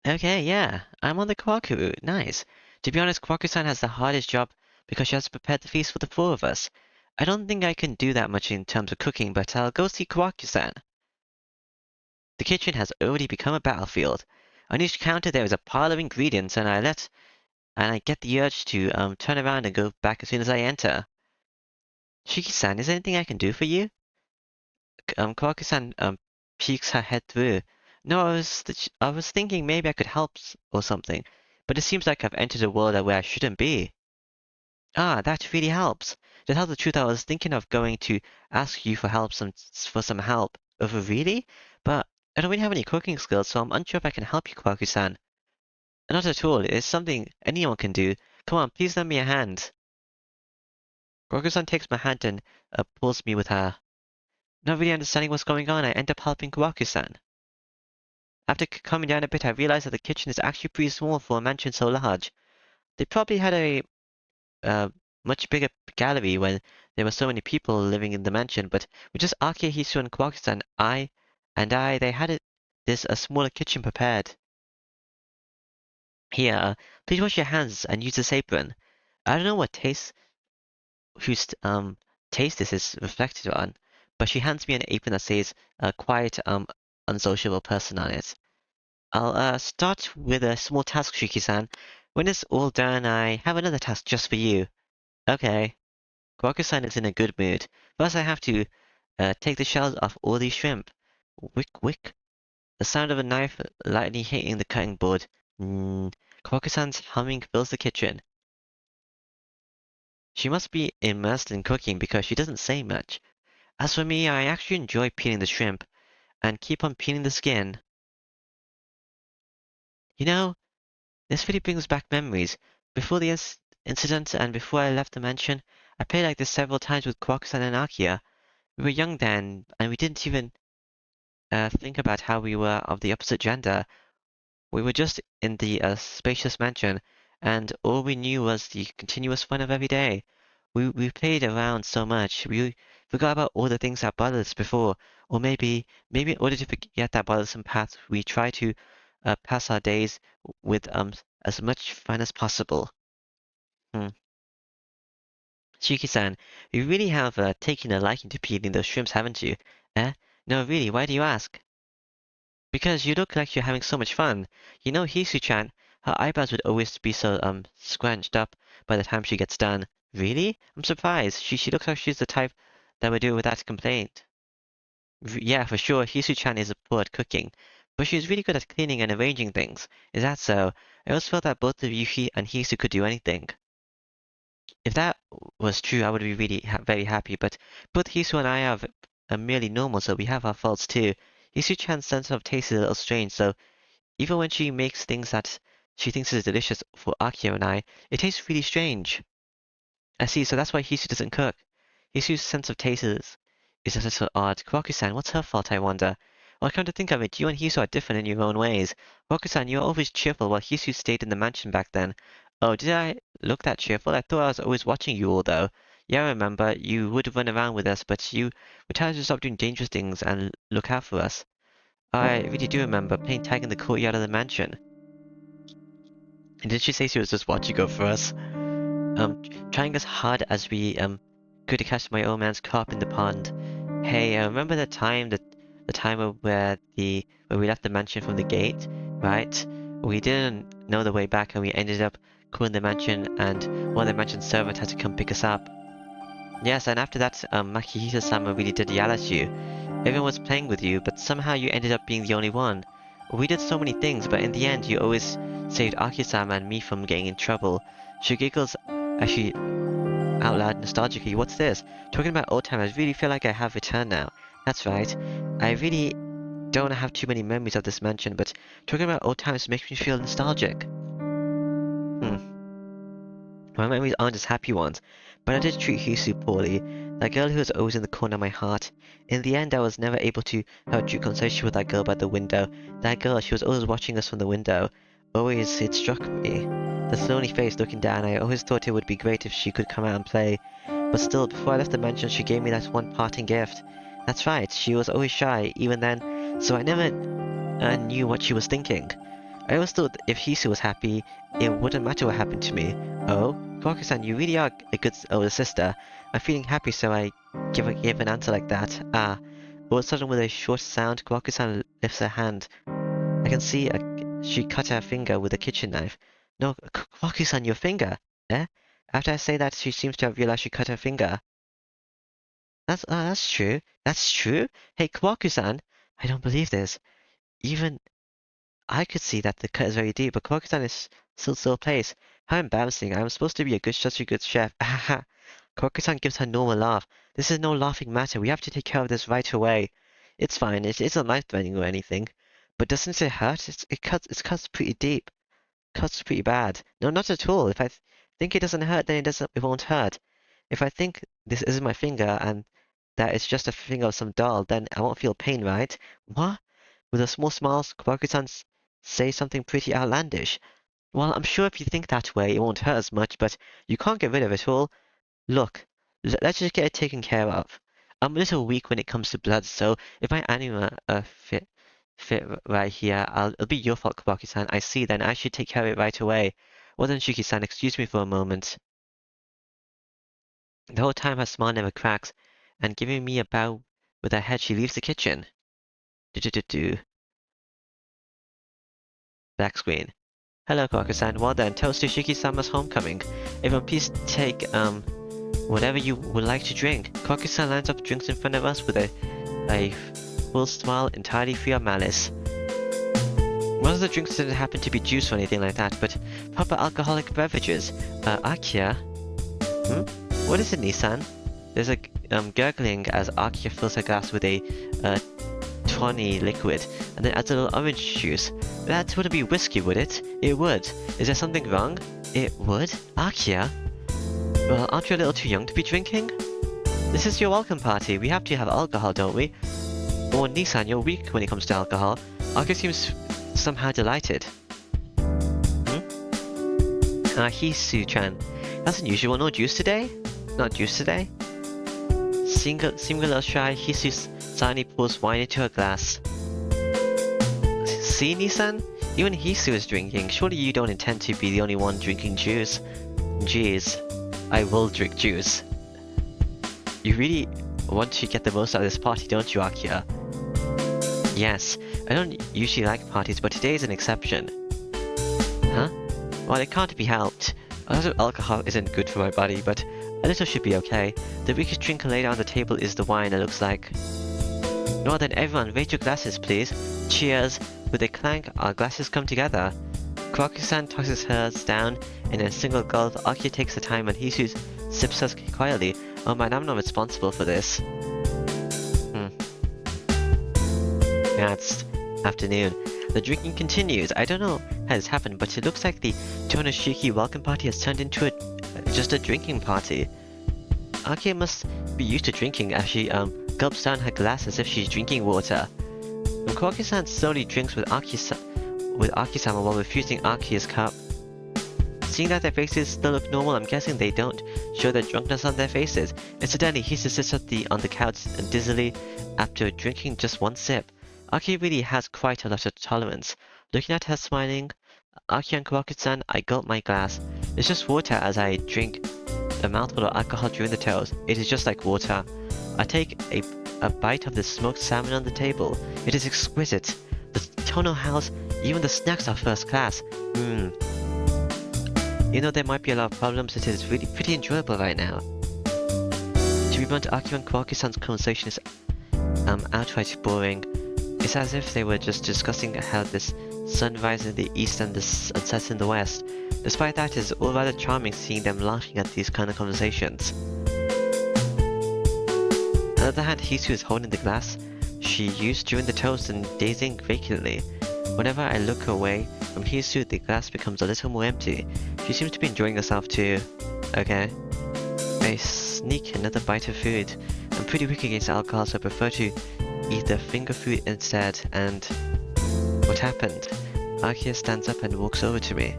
Okay, yeah. I'm on the Kawaku route. Nice. To be honest, Kawaku-san has the hardest job because she has to prepare the feast for the four of us. I don't think I can do that much in terms of cooking, but I'll go see Kawaku-san. The kitchen has already become a battlefield. On each counter there is a pile of ingredients, and I get the urge to turn around and go back as soon as I enter. Shiki-san, is there anything I can do for you? Kawaku-san peeks her head through. No, I was thinking maybe I could help or something, but it seems like I've entered a world where I shouldn't be. Ah, that really helps. To tell the truth, I was thinking of going to ask you for some help. Really? But I don't really have any cooking skills, so I'm unsure if I can help you, Kawaku-san. Not at all. It's something anyone can do. Come on, please lend me a hand. Kawaku-san takes my hand and pulls me with her. Not really understanding what's going on, I end up helping Kawaku-san. After calming down a bit, I realized that the kitchen is actually pretty small for a mansion so large. They probably had a uh, much bigger gallery when there were so many people living in the mansion, but with just Aki, Hisu, and Kawaku-san, they had a smaller kitchen prepared. Here, please wash your hands and use this apron. I don't know what whose taste this is reflected on, but she hands me an apron that says quiet, unsociable person on it. I'll start with a small task, Shiki-san. When it's all done, I have another task just for you. Okay. Kawaku-san is in a good mood. First, I have to take the shells off all these shrimp. Wick, wick. The sound of a knife lightly hitting the cutting board. Kawaku-san's humming fills the kitchen. She must be immersed in cooking because she doesn't say much. As for me, I actually enjoy peeling the shrimp and keep on peeling the skin. You know, this really brings back memories. Before the incident and before I left the mansion, I played like this several times with Kwaku-san and Akia. We were young then, and we didn't even think about how we were of the opposite gender. We were just in the spacious mansion, and all we knew was the continuous fun of every day. We played around so much, we forgot about all the things that bothered us before, or maybe in order to forget that bothersome past, we try to pass our days with as much fun as possible. Hmm. Shiki-san, you really have taken a liking to peeling those shrimps, haven't you? Eh? No, really, why do you ask? Because you look like you're having so much fun. You know Hisu-chan, her eyebrows would always be so scrunched up by the time she gets done. Really? I'm surprised. She looks like she's the type that would do it without complaint. Yeah, for sure, Hisu-chan is a poor at cooking, but she's really good at cleaning and arranging things. Is that so? I always felt that both of you and Hisu could do anything. If that was true, I would be really very happy, but both Hisu and I are merely normal, so we have our faults too. Hisu-chan's sense of taste is a little strange, so even when she makes things that she thinks is delicious for Akio and I, it tastes really strange. I see, so that's why Hisu doesn't cook. Hisu's sense of taste is just so odd. Kwaku-san, what's her fault, I wonder? Well, come to think of it, you and Hisu are different in your own ways. Kwaku-san, you were always cheerful while Hisu stayed in the mansion back then. Oh, did I look that cheerful? I thought I was always watching you all, though. Yeah, I remember. You would run around with us, but you would tell us to stop doing dangerous things and look out for us. I really do remember playing tag in the courtyard of the mansion. And did she say she was just watching over us? Trying as hard as we could to catch my old man's carp in the pond. Hey, remember the time the time where we left the mansion from the gate, right? We didn't know the way back and we ended up calling the mansion and one of the mansion servants had to come pick us up. Yes, and after that, Makihito-sama really did yell at you. Everyone was playing with you, but somehow you ended up being the only one. We did so many things, but in the end you always saved Aki-sama and me from getting in trouble. She giggles as she out loud nostalgically. What's this? Talking about old times, I really feel like I have returned now. That's right. I really don't have too many memories of this mansion, but talking about old times makes me feel nostalgic. My memories aren't as happy ones, but I did treat Hisu poorly, that girl who was always in the corner of my heart. In the end, I was never able to have a true conversation with that girl by the window. That girl, she was always watching us from the window. Always, it struck me. The lonely face looking down, I always thought it would be great if she could come out and play. But still, before I left the mansion, she gave me that one parting gift. That's right, she was always shy, even then, so I never knew what she was thinking. I always thought if Hisu was happy, it wouldn't matter what happened to me. Oh, Kawaku-san, you really are a good older sister. I'm feeling happy, so I give an answer like that. Ah. All of a sudden, with a short sound, Kawaku-san lifts her hand. I can see she cut her finger with a kitchen knife. No, Kawaku-san, your finger! Eh? After I say that, she seems to have realized she cut her finger. That's true. That's true? Hey, Kawaku-san! I don't believe this. Even I could see that the cut is very deep, but Kawaku-san is still place. How embarrassing. I'm supposed to be such a good chef. Ahaha. Kawaku-san gives her normal laugh. This is no laughing matter. We have to take care of this right away. It's fine. It isn't life-threatening or anything. But doesn't it hurt? It cuts pretty deep. Cuts pretty bad. No, not at all. If I think it doesn't hurt, then it won't hurt. If I think this isn't my finger and that it's just a finger of some doll, then I won't feel pain, right? What? With a small smile, Kawaku-san say something pretty outlandish. Well, I'm sure if you think that way, it won't hurt as much, but you can't get rid of it all. Look, let's just get it taken care of. I'm a little weak when it comes to blood, so if my anima fit right here, it'll be your fault, Kawaku-san. I see, then I should take care of it right away. Well then, Shuki-san, excuse me for a moment. The whole time her smile never cracks, and giving me a bow with her head, she leaves the kitchen. Do-do-do-do. Back screen. Hello, Kawaku-san. Well then, toast to Shiki-sama's homecoming. Everyone, please take, whatever you would like to drink. Kawaku-san lines up drinks in front of us with a full smile, entirely free of malice. Most of the drinks didn't happen to be juice or anything like that, but proper alcoholic beverages. Akia? What is it, Nissan? There's a, gurgling as Akia fills her glass with a, tawny liquid, and then adds a little orange juice. That wouldn't be whiskey, would it? It would. Is there something wrong? It would? Akia? Well, aren't you a little too young to be drinking? This is your welcome party. We have to have alcohol, don't we? Or Nissan, you're weak when it comes to alcohol. Akia seems somehow delighted. Hisu-chan. That's unusual. No juice today? Not juice today? Seeming a little shy, Hisu suddenly pours wine into her glass. See, Nissan? Even Hisu is drinking. Surely you don't intend to be the only one drinking juice. Jeez. I will drink juice. You really want to get the most out of this party, don't you, Akia? Yes. I don't usually like parties, but today is an exception. Huh? Well, it can't be helped. A lot of alcohol isn't good for my body, but a little should be okay. The weakest drink laid on the table is the wine, it looks like. Well then, everyone, rate your glasses, please. Cheers! With a clank, our glasses come together. Kawaku-san tosses hers down in a single gulp. Akia takes the time and Hisu sips hers quietly. Oh man, I'm not responsible for this. Yeah, it's afternoon. The drinking continues. I don't know how this happened, but it looks like the Tonoshiki welcome party has turned into just a drinking party. Akia must be used to drinking as she gulps down her glass as if she's drinking water. And Kawaku-san slowly drinks with Aki-sama while refusing Aki's cup. Seeing that their faces still look normal, I'm guessing they don't show their drunkenness on their faces. Incidentally, Hisu sits on the couch dizzily after drinking just one sip. Aki really has quite a lot of tolerance. Looking at her smiling, Aki and Kawaku-san, I gulp my glass. It's just water as I drink a mouthful of alcohol during the toast. It is just like water. I take a a bite of the smoked salmon on the table. It is exquisite. The tonal house, even the snacks are first class. You know there might be a lot of problems, it is really pretty enjoyable right now. To be blunt, Akio and Kawaki-san's conversation is outright boring. It's as if they were just discussing how this sun rises in the east and sets in the west. Despite that, it's all rather charming seeing them laughing at these kind of conversations. On the other hand, Hisu is holding the glass she used during the toast and gazing vacantly. Whenever I look away from Hisu, the glass becomes a little more empty. She seems to be enjoying herself too. Okay. I sneak another bite of food. I'm pretty weak against alcohol, so I prefer to eat the finger food instead. And what happened? Akia stands up and walks over to me.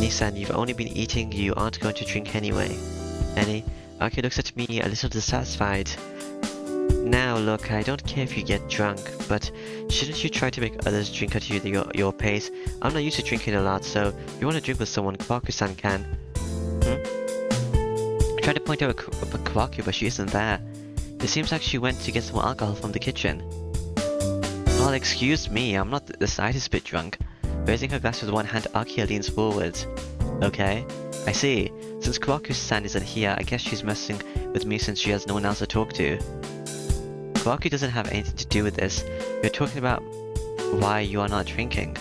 Nissan, you've only been eating, you aren't going to drink anyway. Annie, Akia looks at me a little dissatisfied. Now look, I don't care if you get drunk, but shouldn't you try to make others drink at your pace? I'm not used to drinking a lot, so if you want to drink with someone, Kawaku-san can. I tried to point out Kawaku, but she isn't there. It seems like she went to get some alcohol from the kitchen. Well, excuse me, I'm not the slightest bit drunk. Raising her glass with one hand, Akia leans forward. Okay, I see. Since Kawaku-san isn't here, I guess she's messing with me since she has no one else to talk to. Kawaku doesn't have anything to do with this. You're talking about why you are not drinking.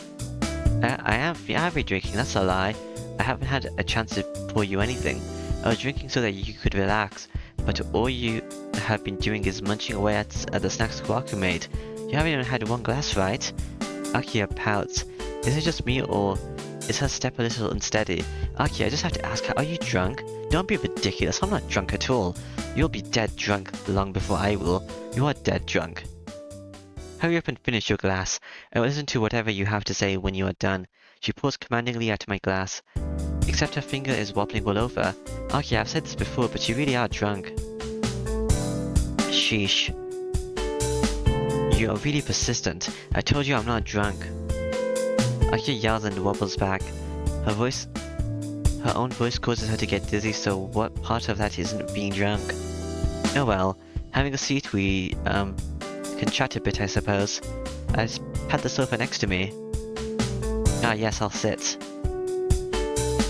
I have been drinking, that's a lie. I haven't had a chance to pour you anything. I was drinking so that you could relax, but all you have been doing is munching away at the snacks Kawaku made. You haven't even had one glass, right? Akia pouts. Is it just me, or is her step a little unsteady? Akia, I just have to ask her, are you drunk? Don't be ridiculous, I'm not drunk at all. You'll be dead drunk long before I will. You are dead drunk. Hurry up and finish your glass. I will listen to whatever you have to say when you are done. She pours commandingly at my glass. Except her finger is wobbling all over. Akia, I've said this before, but you really are drunk. Sheesh. You are really persistent. I told you I'm not drunk. Akia yells and wobbles back. Her own voice causes her to get dizzy, so what part of that isn't being drunk? Oh well, having a seat we can chat a bit, I suppose. I pat the sofa next to me. Ah yes, I'll sit.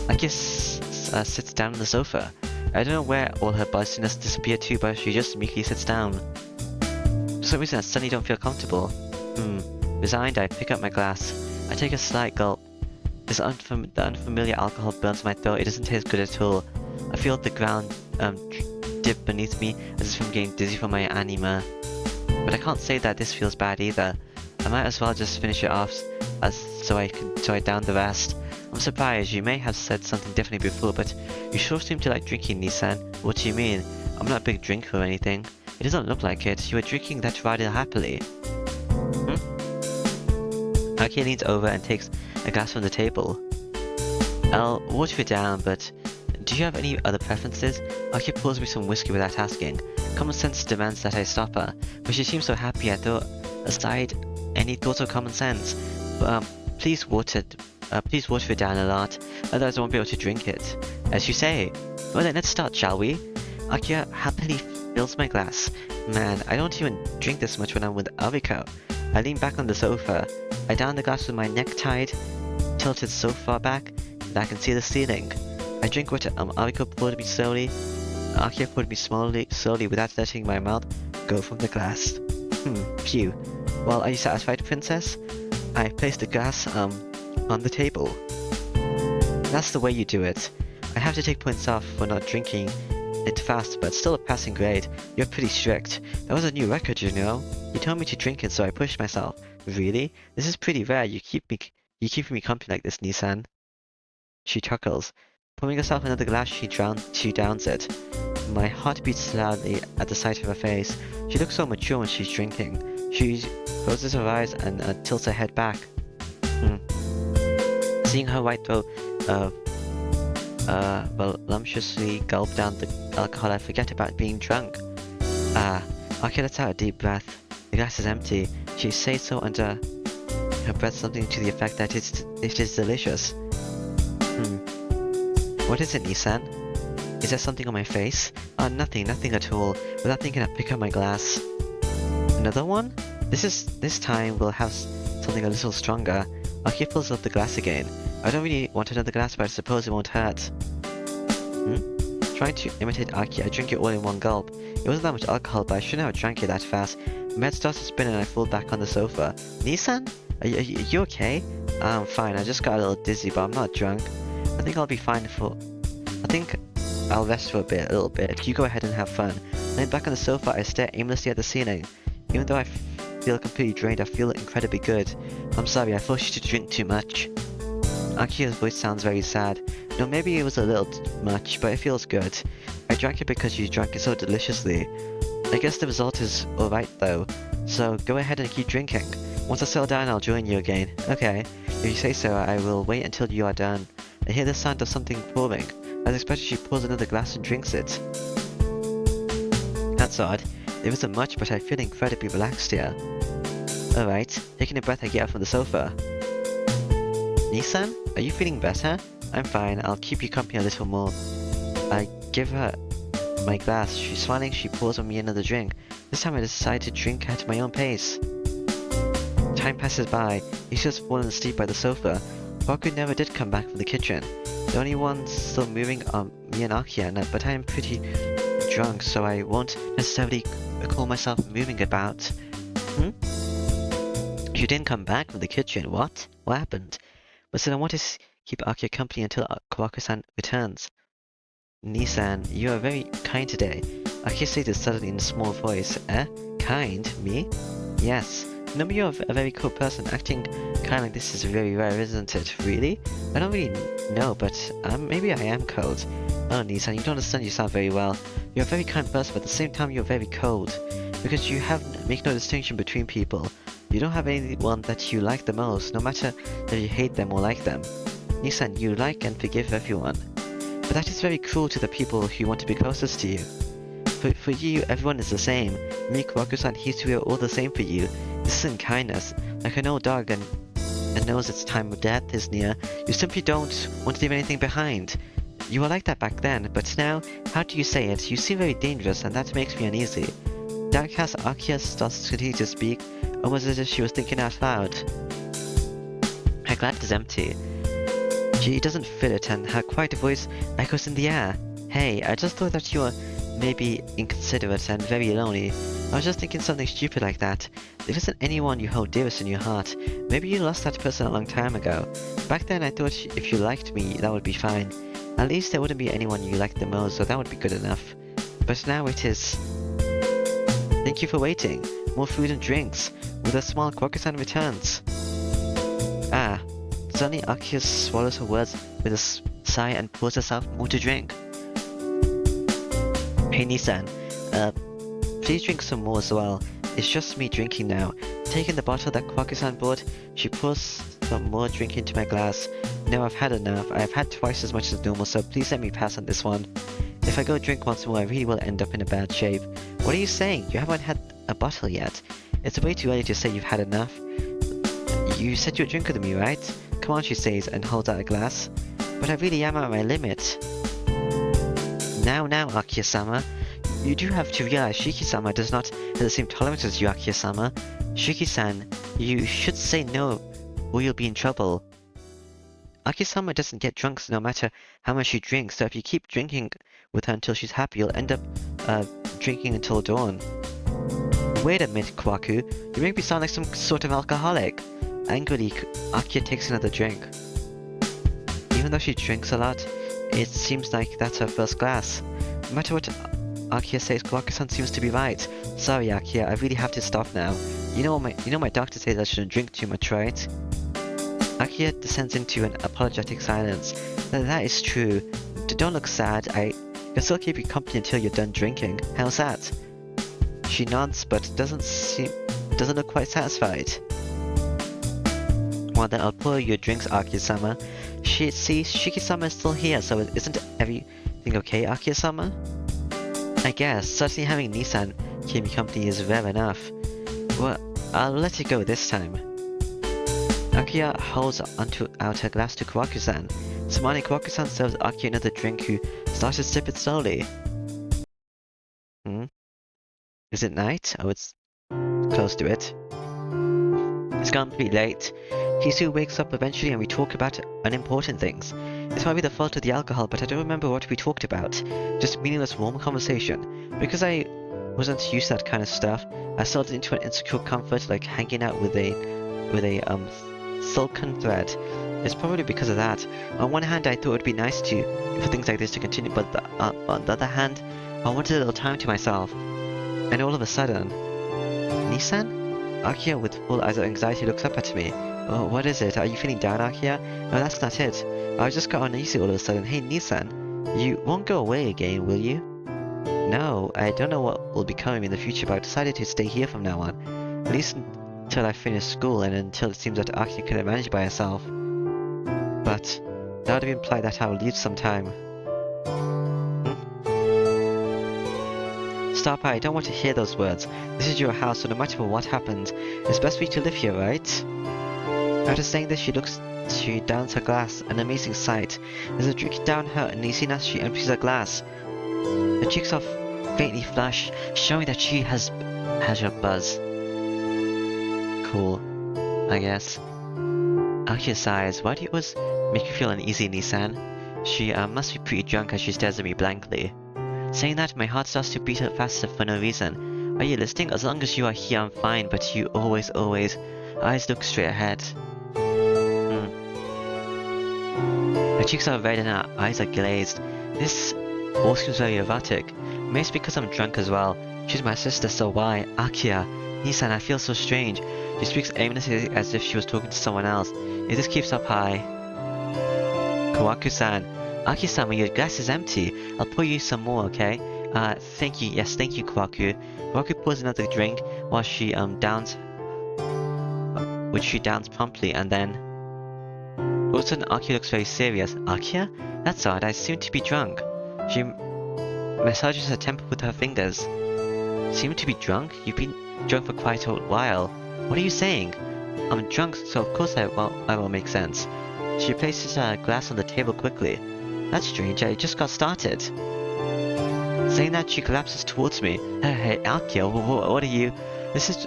Akia sits down on the sofa. I don't know where all her buzziness disappeared to, but she just meekly sits down. For some reason I suddenly don't feel comfortable. Resigned, I pick up my glass. I take a slight gulp. The unfamiliar alcohol burns my throat. It doesn't taste good at all. I feel the ground dip beneath me as if I'm getting dizzy from my anima. But I can't say that this feels bad either. I might as well just finish it off so I down the rest. I'm surprised. You may have said something different before, but you sure seem to like drinking, Nissan. What do you mean? I'm not a big drinker or anything. It doesn't look like it. You were drinking that rather happily. Akia leans over and takes a glass from the table. I'll water it down, but do you have any other preferences? Akia pours me some whiskey without asking. Common sense demands that I stop her, but she seems so happy I throw aside any thoughts of common sense. Please water it down a lot, otherwise I won't be able to drink it. As you say. Well then, let's start, shall we? Akia happily fills my glass. Man, I don't even drink this much when I'm with Ariko. I lean back on the sofa. I down the glass with my neck tied, tilted so far back that I can see the ceiling. I drink what Ariko poured me slowly. Akia poured me slowly without letting my mouth go from the glass. Phew. Well, are you satisfied, princess? I placed the glass on the table. That's the way you do it. I have to take points off for not drinking it fast, but still a passing grade. You're pretty strict. That was a new record, you know. You told me to drink it, so I pushed myself. Really? This is pretty rare. You keep me company like this, Nissan. She chuckles. Pouring herself another glass, she downs it. My heart beats loudly at the sight of her face. She looks so mature when she's drinking. She closes her eyes and tilts her head back. Seeing her white throat voluptuously gulp down the alcohol, I forget about being drunk. Akia lets out a deep breath. The glass is empty. She says so under her breath, something to the effect that it is delicious. What is it, Nissan? Is there something on my face? Nothing at all. Without thinking, I pick up my glass. Another one? This time we'll have something a little stronger. Aki pulls up the glass again. I don't really want another glass, but I suppose it won't hurt. Trying to imitate Aki, I drink it all in one gulp. It wasn't that much alcohol, but I shouldn't have drank it that fast. My head starts to spin and I fall back on the sofa. Nissan? Are you okay? I'm fine, I just got a little dizzy, but I'm not drunk. I think I'll be fine I think I'll rest for a little bit. You go ahead and have fun. Laying back on the sofa, I stare aimlessly at the ceiling. Even though I feel completely drained, I feel incredibly good. I'm sorry, I forced you to drink too much. Aki's voice sounds very sad. No, maybe it was a little much, but it feels good. I drank it because you drank it so deliciously. I guess the result is alright though, so go ahead and keep drinking. Once I settle down, I'll join you again. Okay, if you say so, I will wait until you are done. I hear the sound of something pouring. As expected, she pours another glass and drinks it. That's odd. There isn't much, but I feel incredibly relaxed here. Alright, taking a breath, I get up from the sofa. Nissan, are you feeling better? I'm fine, I'll keep you company a little more. I give her my glass. She's smiling, she pours on me another drink. This time I decide to drink at my own pace. Time passes by. He's just fallen asleep by the sofa. Kwaku never did come back from the kitchen. The only ones still moving are me and Akia, but I am pretty drunk, so I won't necessarily call myself moving about. You didn't come back from the kitchen, what? What happened? But still, I want to keep Akia company until Kwaku-san returns. Nissan, you are very kind today. Akia said it suddenly in a small voice. Kind? Me? Yes. Remember, you're a very cool person. Acting kind like this is very rare, isn't it? Really? I don't really know, but maybe I am cold. Oh, Nissan, you don't understand yourself very well. You're a very kind person, but at the same time you're very cold. Because you make no distinction between people. You don't have anyone that you like the most, no matter if you hate them or like them. Nissan, you like and forgive everyone. But that is very cruel to the people who want to be closest to you. For you, everyone is the same. Me, Kwaku-san, Hisu, we are all the same for you. This isn't kindness. Like an old dog and knows its time of death is near, you simply don't want to leave anything behind. You were like that back then, but now, how do you say it? You seem very dangerous, and that makes me uneasy. Downcast, Akia starts to continue to speak, almost as if she was thinking out loud. Her glass is empty. She doesn't fill it, and her quiet voice echoes in the air. Hey, I just thought that you were maybe inconsiderate and very lonely. I was just thinking something stupid like that. There isn't anyone you hold dearest in your heart. Maybe you lost that person a long time ago. Back then I thought if you liked me, that would be fine. At least there wouldn't be anyone you liked the most, so that would be good enough. But now it is. Thank you for waiting. More food and drinks. With a smile, Kwaku-san returns. Suddenly Akia swallows her words with a sigh and pours herself more to drink. Hey Nissan, please drink some more as well. It's just me drinking now. Taking the bottle that Kwaku-san bought, she pours some more drink into my glass. No, I've had enough. I've had twice as much as normal, so please let me pass on this one. If I go drink once more, I really will end up in a bad shape. What are you saying? You haven't had a bottle yet. It's way too early to say you've had enough. You said you'd drink with me, right? Come on, she says, and holds out a glass. But I really am at my limit. Now, Akia-sama. You do have to realize Shiki-sama does not have the same tolerance as you, Akia-sama. Shiki-san, you should say no, or you'll be in trouble. Akia-sama doesn't get drunk no matter how much she drinks, so if you keep drinking with her until she's happy, you'll end up drinking until dawn. Wait a minute, Kwaku. You make me sound like some sort of alcoholic. Angrily, Akia takes another drink. Even though she drinks a lot, it seems like that's her first glass. No matter what Akia says, Kwaku-san seems to be right. Sorry, Akia, I really have to stop now. You know my doctor says I shouldn't drink too much, right? Akia descends into an apologetic silence. That is true. Don't look sad. I can still keep you company until you're done drinking. How's that? She nods, but doesn't look quite satisfied. Well then, I'll pour your drinks, Akia-sama. Shiki-sama is still here, so isn't everything okay, Akia-sama? I guess. Certainly having Nissan keep me company is rare enough. Well, I'll let it go this time. Akia holds out her glass to Kwaku-san. Smiling, Kwaku-san serves Akia another drink, who starts to sip it slowly. Hmm? Is it night? Oh, it's close to it. It's gotten pretty late. Hisu wakes up eventually and we talk about unimportant things. It's probably the fault of the alcohol, but I don't remember what we talked about. Just meaningless warm conversation. Because I wasn't used to that kind of stuff, I settled into an insecure comfort like hanging out with a silken thread. It's probably because of that. On one hand, I thought it would be nice for things like this to continue, but on the other hand, I wanted a little time to myself. And all of a sudden, Nissan? Akia, with full eyes of anxiety, looks up at me. Oh, what is it? Are you feeling down, Akia? No, that's not it. I just got uneasy all of a sudden. Hey, Nissan, you won't go away again, will you? No, I don't know what will become of me in the future, but I've decided to stay here from now on. At least until I finish school and until it seems that Akia can manage by herself. But that would imply that I will leave sometime. Stop, I don't want to hear those words. This is your house, so no matter what happens, it's best for you to live here, right? After saying this, she downs her glass, an amazing sight. There's a drink down her uneasiness, she empties her glass. Her cheeks are faintly flushed, showing that she has her buzz. Cool, I guess. Akia sighs. Why do you always make you feel uneasy, Nissan? She must be pretty drunk as she stares at me blankly. Saying that, my heart starts to beat up faster for no reason. Are you listening? As long as you are here, I'm fine, but you always... Eyes look straight ahead. Her cheeks are red and her eyes are glazed. This all seems very erotic. Maybe it's because I'm drunk as well. She's my sister, so why? Akia. Nissan, I feel so strange. She speaks aimlessly as if she was talking to someone else. If this keeps up high... Kawaku-san. Aki-sama, your glass is empty. I'll pour you some more, okay? Thank you. Yes, thank you, Kawaku. Kawaku pours another drink while she downs... which she downs promptly, and then... All of a sudden, Akia looks very serious. Akia? That's odd, I seem to be drunk. She massages her temple with her fingers. Seem to be drunk? You've been drunk for quite a while. What are you saying? I'm drunk, so of course I will make sense. She places her glass on the table quickly. That's strange, I just got started. Saying that, she collapses towards me. Hey, Akia, what are you... This is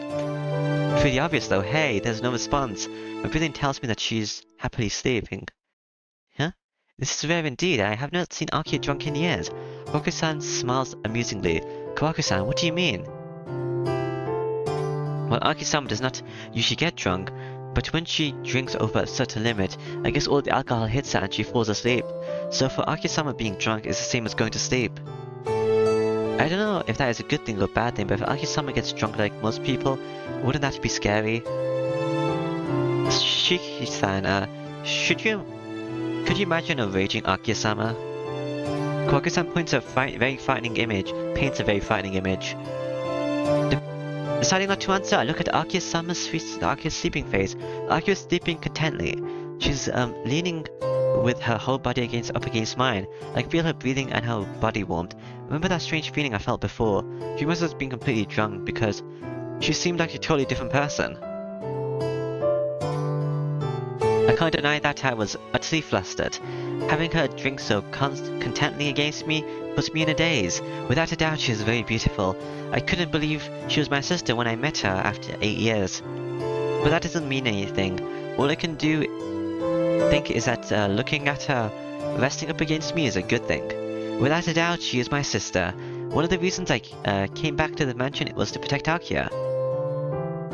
pretty obvious though. Hey, there's no response. My breathing tells me that she's happily sleeping. Huh? This is rare indeed. I have not seen Akia drunk in years. Kawaku-san smiles amusingly. Kawaku-san, what do you mean? Well, Aki-sama does not usually get drunk, but when she drinks over a certain limit, I guess all the alcohol hits her and she falls asleep. So for Aki-sama, being drunk is the same as going to sleep. I don't know if that is a good thing or a bad thing, but if Aki-sama gets drunk like most people, wouldn't that be scary? Shiki-san, could you imagine a raging Aki-sama? Kawaku-san paints a very frightening image. Deciding not to answer, I look at Aki-sama's sleeping face. Aki is sleeping contently. She's leaning with her whole body up against mine. I can feel her breathing and her body warmth. Remember that strange feeling I felt before? She must have been completely drunk because she seemed like a totally different person. I can't deny that I was utterly flustered. Having her drink so contently against me puts me in a daze. Without a doubt, she is very beautiful. I couldn't believe she was my sister when I met her after 8 years. But that doesn't mean anything. All I can think is that looking at her resting up against me is a good thing. Without a doubt, she is my sister. One of the reasons I came back to the mansion was to protect Akia.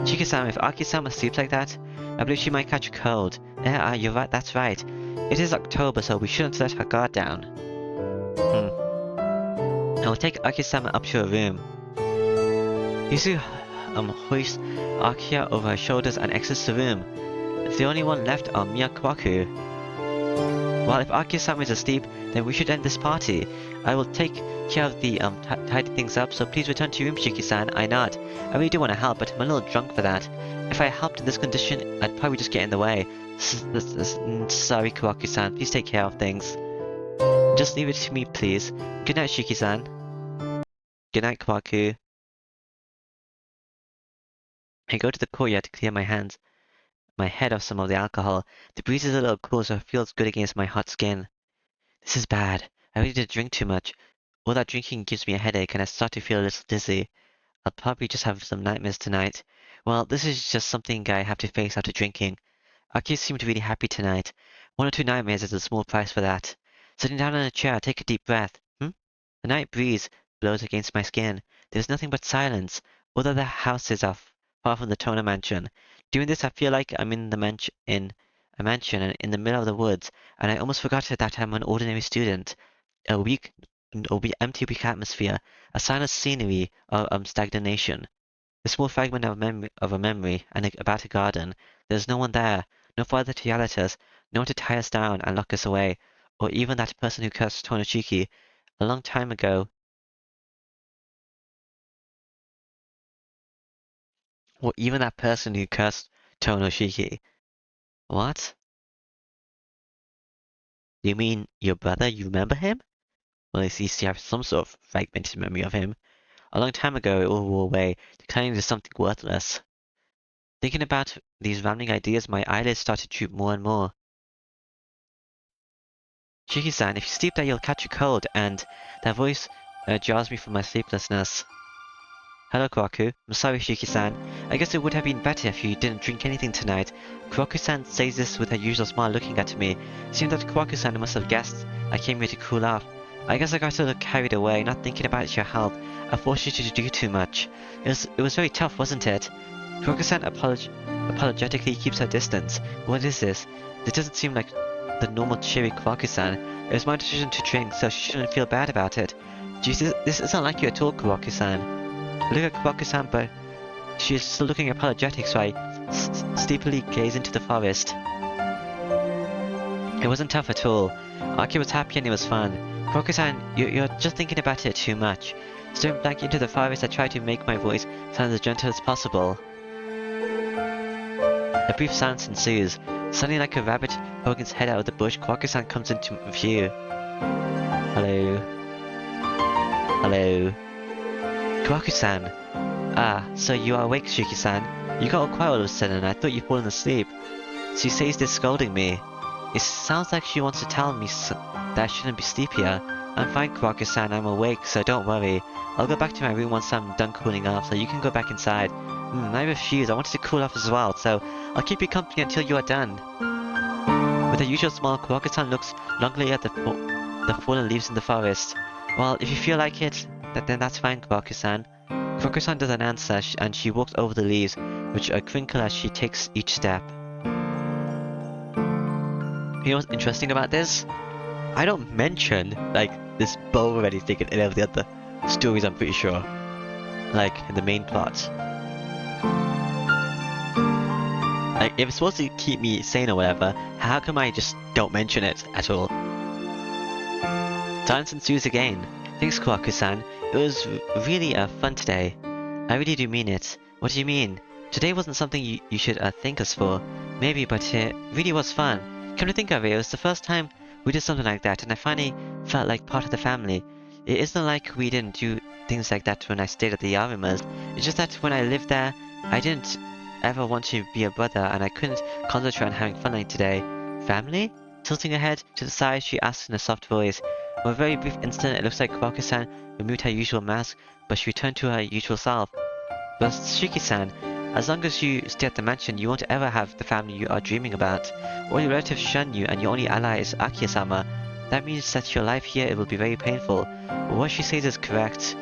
Chiki-sama, if Aki-sama sleeps like that, I believe she might catch a cold. Yeah, you're right, that's right. It is October, so we shouldn't let her guard down. I will take Aki-sama up to her room. Yuzu hoists Akia over her shoulders and exits the room. The only one left are me and Kawaku. Well, if Aki-sama is asleep, then we should end this party. I will take care of the tidy things up, so please return to your room, Shiki-san. I nod. I really do want to help, but I'm a little drunk for that. If I helped in this condition, I'd probably just get in the way. Sorry, Kawaku-san. Please take care of things. Just leave it to me, please. Good night, Shiki-san. Good night, Kawaku. I go to the courtyard to clear my head of some of the alcohol. The breeze is a little cool, so it feels good against my hot skin. This is bad. I really did drink too much. All that drinking gives me a headache and I start to feel a little dizzy. I'll probably just have some nightmares tonight. Well, this is just something I have to face after drinking. Aki seemed really happy tonight. 1 or 2 nightmares is a small price for that. Sitting down in a chair, I take a deep breath. The night breeze blows against my skin. There's nothing but silence. All the houses are far from the Toner mansion. Doing this, I feel like I'm in a mansion and in the middle of the woods, and I almost forgot that I'm an ordinary student. Empty, weak atmosphere, a silent scenery of stagnation. A small fragment of a memory about a garden. There's no one there, no father to yell at us, no one to tie us down and lock us away, or even that person who cursed Tonoshiki a long time ago, or even that person who cursed Tonoshiki. What? You mean your brother? You remember him? Well, at least you have some sort of fragmented memory of him. A long time ago, it all wore away, declining to something worthless. Thinking about these rambling ideas, my eyelids start to droop more and more. Shiki-san, if you sleep there, you'll catch a cold, and that voice jars me from my sleeplessness. Hello, Kwaku. I'm sorry, Shiki-san. I guess it would have been better if you didn't drink anything tonight. Kwaku-san says this with her usual smile looking at me. It seemed that Kwaku-san must have guessed I came here to cool off. I guess I got a little carried away, not thinking about your health. I forced you to do too much. It was very tough, wasn't it? Kwaku-san apologetically keeps her distance. What is this? This doesn't seem like the normal cheery Kwaku-san. It was my decision to drink, so she shouldn't feel bad about it. Jesus, this isn't like you at all, Kwaku-san. Look at Kwaku-san, but she is still looking apologetic, so I steeply gaze into the forest. It wasn't tough at all. Aki was happy and it was fun. Kwaku-san, you're just thinking about it too much. Staring back into the forest, I try to make my voice sound as gentle as possible. A brief silence ensues. Suddenly, like a rabbit poking its head out of the bush, Kwaku-san comes into view. Hello. Hello. Kwaku-san! Ah, so you are awake, Shiki-san. You got all quiet all of a sudden, I thought you'd fallen asleep. She says this scolding me. It sounds like she wants to tell me that I shouldn't be sleepier. I'm fine, Kwaku-san, I'm awake, so don't worry. I'll go back to my room once I'm done cooling off, so you can go back inside. I refuse, I wanted to cool off as well, so I'll keep you company until you are done. With her usual smile, Kwaku-san looks longingly at the fallen leaves in the forest. Well, if you feel like it, then that's fine, Kwaku-san. Kwaku-san doesn't answer, and she walks over the leaves, which crinkle as she takes each step. You know what's interesting about this? I don't mention, like, this bow or anything in any of the other stories, I'm pretty sure. Like, in the main plot. Like, if it's supposed to keep me sane or whatever, how come I just don't mention it at all? Silence ensues again. Thanks, Kwaku-san. It was really fun today. I really do mean it. What do you mean? Today wasn't something you should thank us for. Maybe, but it really was fun. Come to think of it, it was the first time we did something like that, and I finally felt like part of the family. It isn't like we didn't do things like that when I stayed at the Yarimas. It's just that when I lived there, I didn't ever want to be a brother, and I couldn't concentrate on having fun like today. Family? Tilting her head to the side, she asked in a soft voice. For a very brief instant, it looks like Kwaku-san removed her usual mask, but she returned to her usual self. But Shiki-san, as long as you stay at the mansion, you won't ever have the family you are dreaming about. All your relatives shun you, and your only ally is Akiya-sama. That means that your life here it will be very painful. But what she says is correct.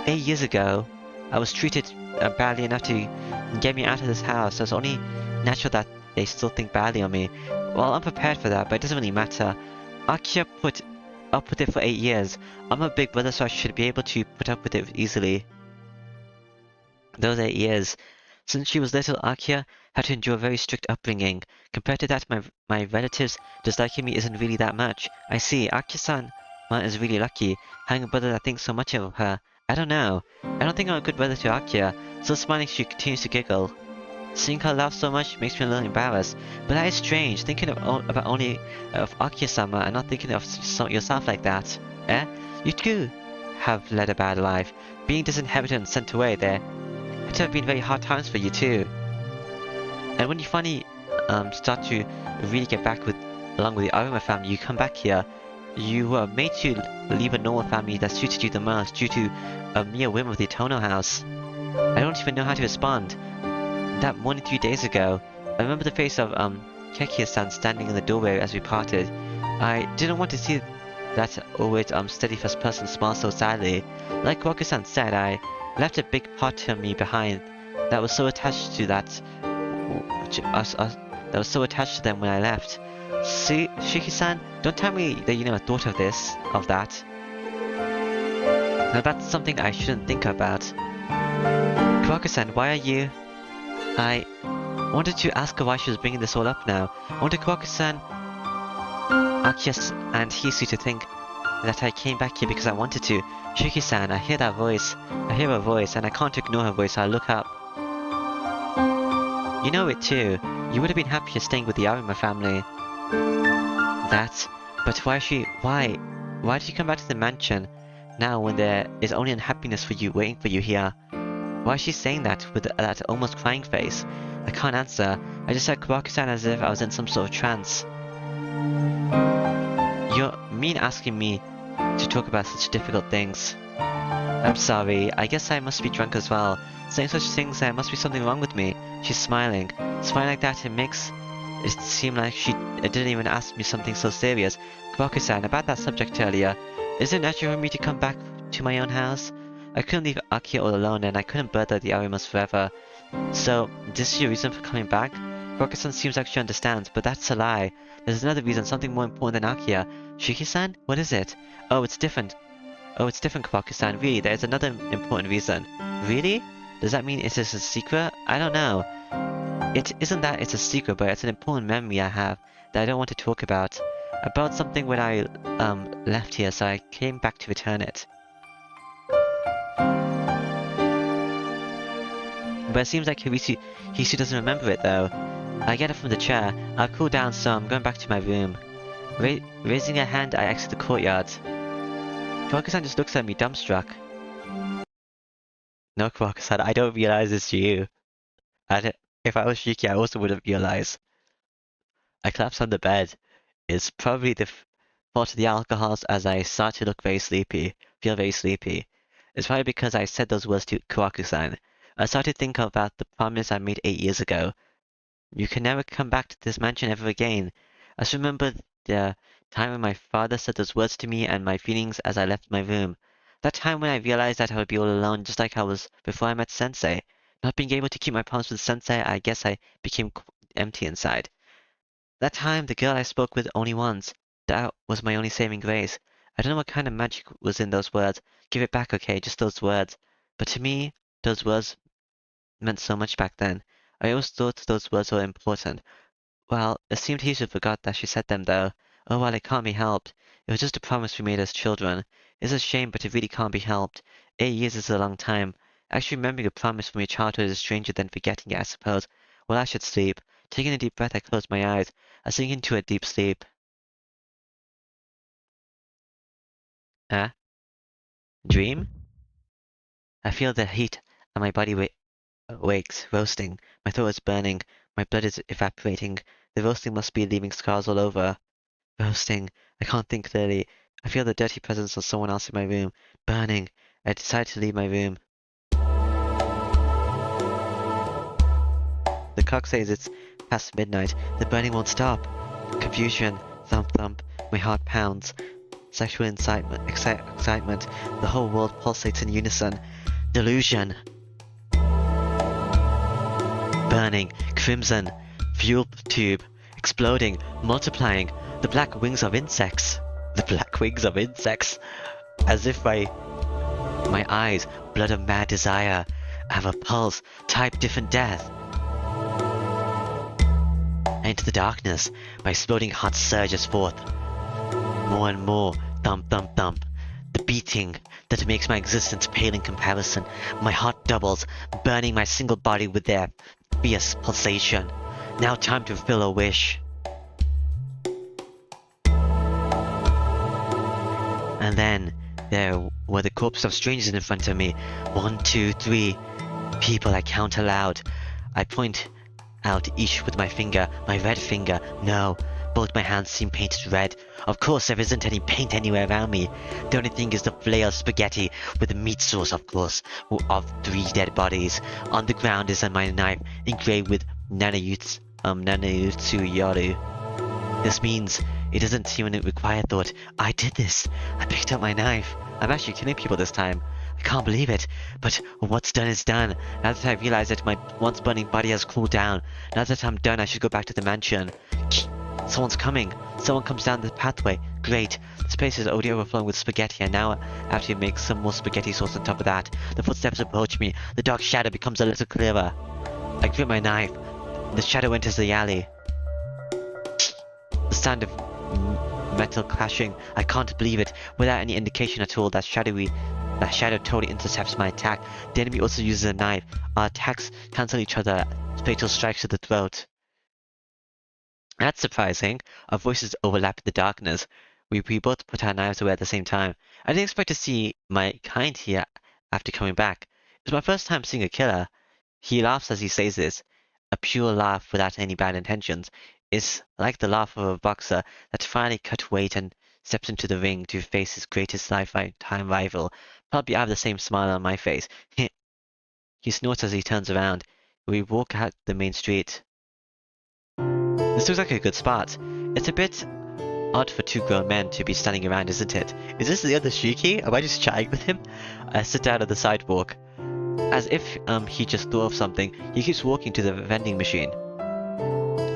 8 years ago, I was treated badly enough to get me out of this house, so it's only natural that they still think badly on me. Well, I'm prepared for that, but it doesn't really matter. Akiya put up with it for 8 years. I'm a big brother, so I should be able to put up with it easily. Those 8 years. Since she was little, Akiya had to endure a very strict upbringing. Compared to that, my relatives disliking me isn't really that much. I see, Akiya-san is really lucky, having a brother that thinks so much of her. I don't know. I don't think I'm a good brother to Akiya. Still smiling, she continues to giggle. Seeing her laugh so much makes me a little embarrassed. But that is strange, thinking about only of Akiya-sama and not thinking of yourself like that. Eh? You too have led a bad life. Being disinherited and sent away there had to have been very hard times for you too. And when you finally start to really get back along with the Arima family, you come back here. You were made to leave a normal family that suited you the most due to a mere whim of the Etono house. I don't even know how to respond. That morning 3 days ago, I remember the face of Kekia-san standing in the doorway as we parted. I didn't want to see that always steady-faced person smile so sadly. Like Roku-san said, I left a big part of me behind that was so attached to that that was so attached to them when I left. See, Shiki-san, don't tell me that you never thought of that. Now that's something I shouldn't think about. Kawaku-san, why are you... I wanted to ask her why she was bringing this all up now. I wanted Kawaku-san, Akiya and Hisu to think that I came back here because I wanted to. Shiki-san, I hear that voice. I hear her voice, and I can't ignore her voice, so I look up. You know it too. You would have been happier staying with the Arima family. But why? Why did you come back to the mansion now when there is only unhappiness for you waiting for you here? Why is she saying that with that almost crying face? I can't answer. I just said Kawaku-san as if I was in some sort of trance. You mean asking me to talk about such difficult things? I'm sorry. I guess I must be drunk as well. Saying such things, there must be something wrong with me. She's smiling. Smiling like that, it makes it seem like she didn't even ask me something so serious. Kawaku-san, about that subject earlier, is it natural for me to come back to my own house? I couldn't leave Akiya all alone, and I couldn't bother the Arimas forever. So, this is your reason for coming back? Kawaku-san seems like she understands, but that's a lie. There's another reason, something more important than Akiya. Shiki-san? What is it? Oh, it's different. Kawaku-san. Really, there's another important reason. Really? Does that mean it is a secret? I don't know. It isn't that it's a secret, but it's an important memory I have that I don't want to talk about. About something when I left here, so I came back to return it. But it seems like Hisu doesn't remember it though. I get up from the chair. I'll cool down, so I'm going back to my room. Raising a hand, I exit the courtyard. Kawaku-san just looks at me, dumbstruck. No, Kawaku-san, I don't realize it's you. If I was Shiki, I also wouldn't realize. I collapse on the bed. It's probably the fault of the alcohols as I start to feel very sleepy. It's probably because I said those words to Kawaku-san. I started to think about the promise I made 8 years ago. You can never come back to this mansion ever again. I just remember the time when my father said those words to me and my feelings as I left my room. That time when I realized that I would be all alone just like I was before I met Sensei. Not being able to keep my promise with Sensei, I guess I became empty inside. That time, the girl I spoke with only once, that was my only saving grace. I don't know what kind of magic was in those words. Give it back, okay, just those words. But to me, those words meant so much back then. I always thought those words were important. Well, it seemed he should forgot that she said them though. Oh well, it can't be helped. It was just a promise we made as children. It's a shame, but it really can't be helped. 8 years is a long time. Actually remembering a promise from your childhood is stranger than forgetting it, I suppose. Well, I should sleep. Taking a deep breath, I close my eyes. I sink into a deep sleep. Dream? I feel the heat and my body wakes, roasting. My throat is burning. My blood is evaporating. The roasting must be leaving scars all over. Roasting. I can't think clearly. I feel the dirty presence of someone else in my room. Burning. I decide to leave my room. The clock says it's past midnight. The burning won't stop. Confusion. Thump thump. My heart pounds. Sexual excitement. The whole world pulsates in unison. Delusion. Burning. Crimson. Fuel tube. Exploding. Multiplying. The black wings of insects. As if my eyes, blood of mad desire, have a pulse, type different death. Into the darkness, my exploding heart surges forth. More and more, thump thump thump. The beating that makes my existence pale in comparison. My heart doubles, burning my single body with their fierce pulsation. Now time to fulfill a wish. And then, there were the corpses of strangers in front of me. 1, 2, 3 people I count aloud. I point out each with my finger, my red finger. No, Both my hands seem painted red. Of course, there isn't any paint anywhere around me. The only thing is the flare of spaghetti with the meat sauce, of course, of 3 dead bodies. On the ground is my knife, engraved with Nanayutsu Yaru. This means it doesn't even require thought. I did this. I picked up my knife. I'm actually killing people this time. I can't believe it, but what's done is done. Now that I realize that my once burning body has cooled down, now that I'm done, I should go back to the mansion. Someone's coming. Someone comes down the pathway. Great. This place is already overflowing with spaghetti, and now I have to make some more spaghetti sauce on top of that. The footsteps approach me. The dark shadow becomes a little clearer. I grip my knife. The shadow enters the alley. The sound of metal clashing. I can't believe it. Without any indication at all, that shadow totally intercepts my attack. The enemy also uses a knife. Our attacks cancel each other. Fatal strikes to the throat. That's surprising. Our voices overlap in the darkness. We both put our knives away at the same time. I didn't expect to see my kind here after coming back. It's my first time seeing a killer. He laughs as he says this. A pure laugh without any bad intentions. It's like the laugh of a boxer that finally cut weight and steps into the ring to face his greatest lifetime rival. Probably I have the same smile on my face. He snorts as he turns around. We walk out the main street. This looks like a good spot. It's a bit odd for 2 grown men to be standing around, isn't it? Is this the other Shuki? Am I just chatting with him? I sit down on the sidewalk. As if he just thought of something, he keeps walking to the vending machine.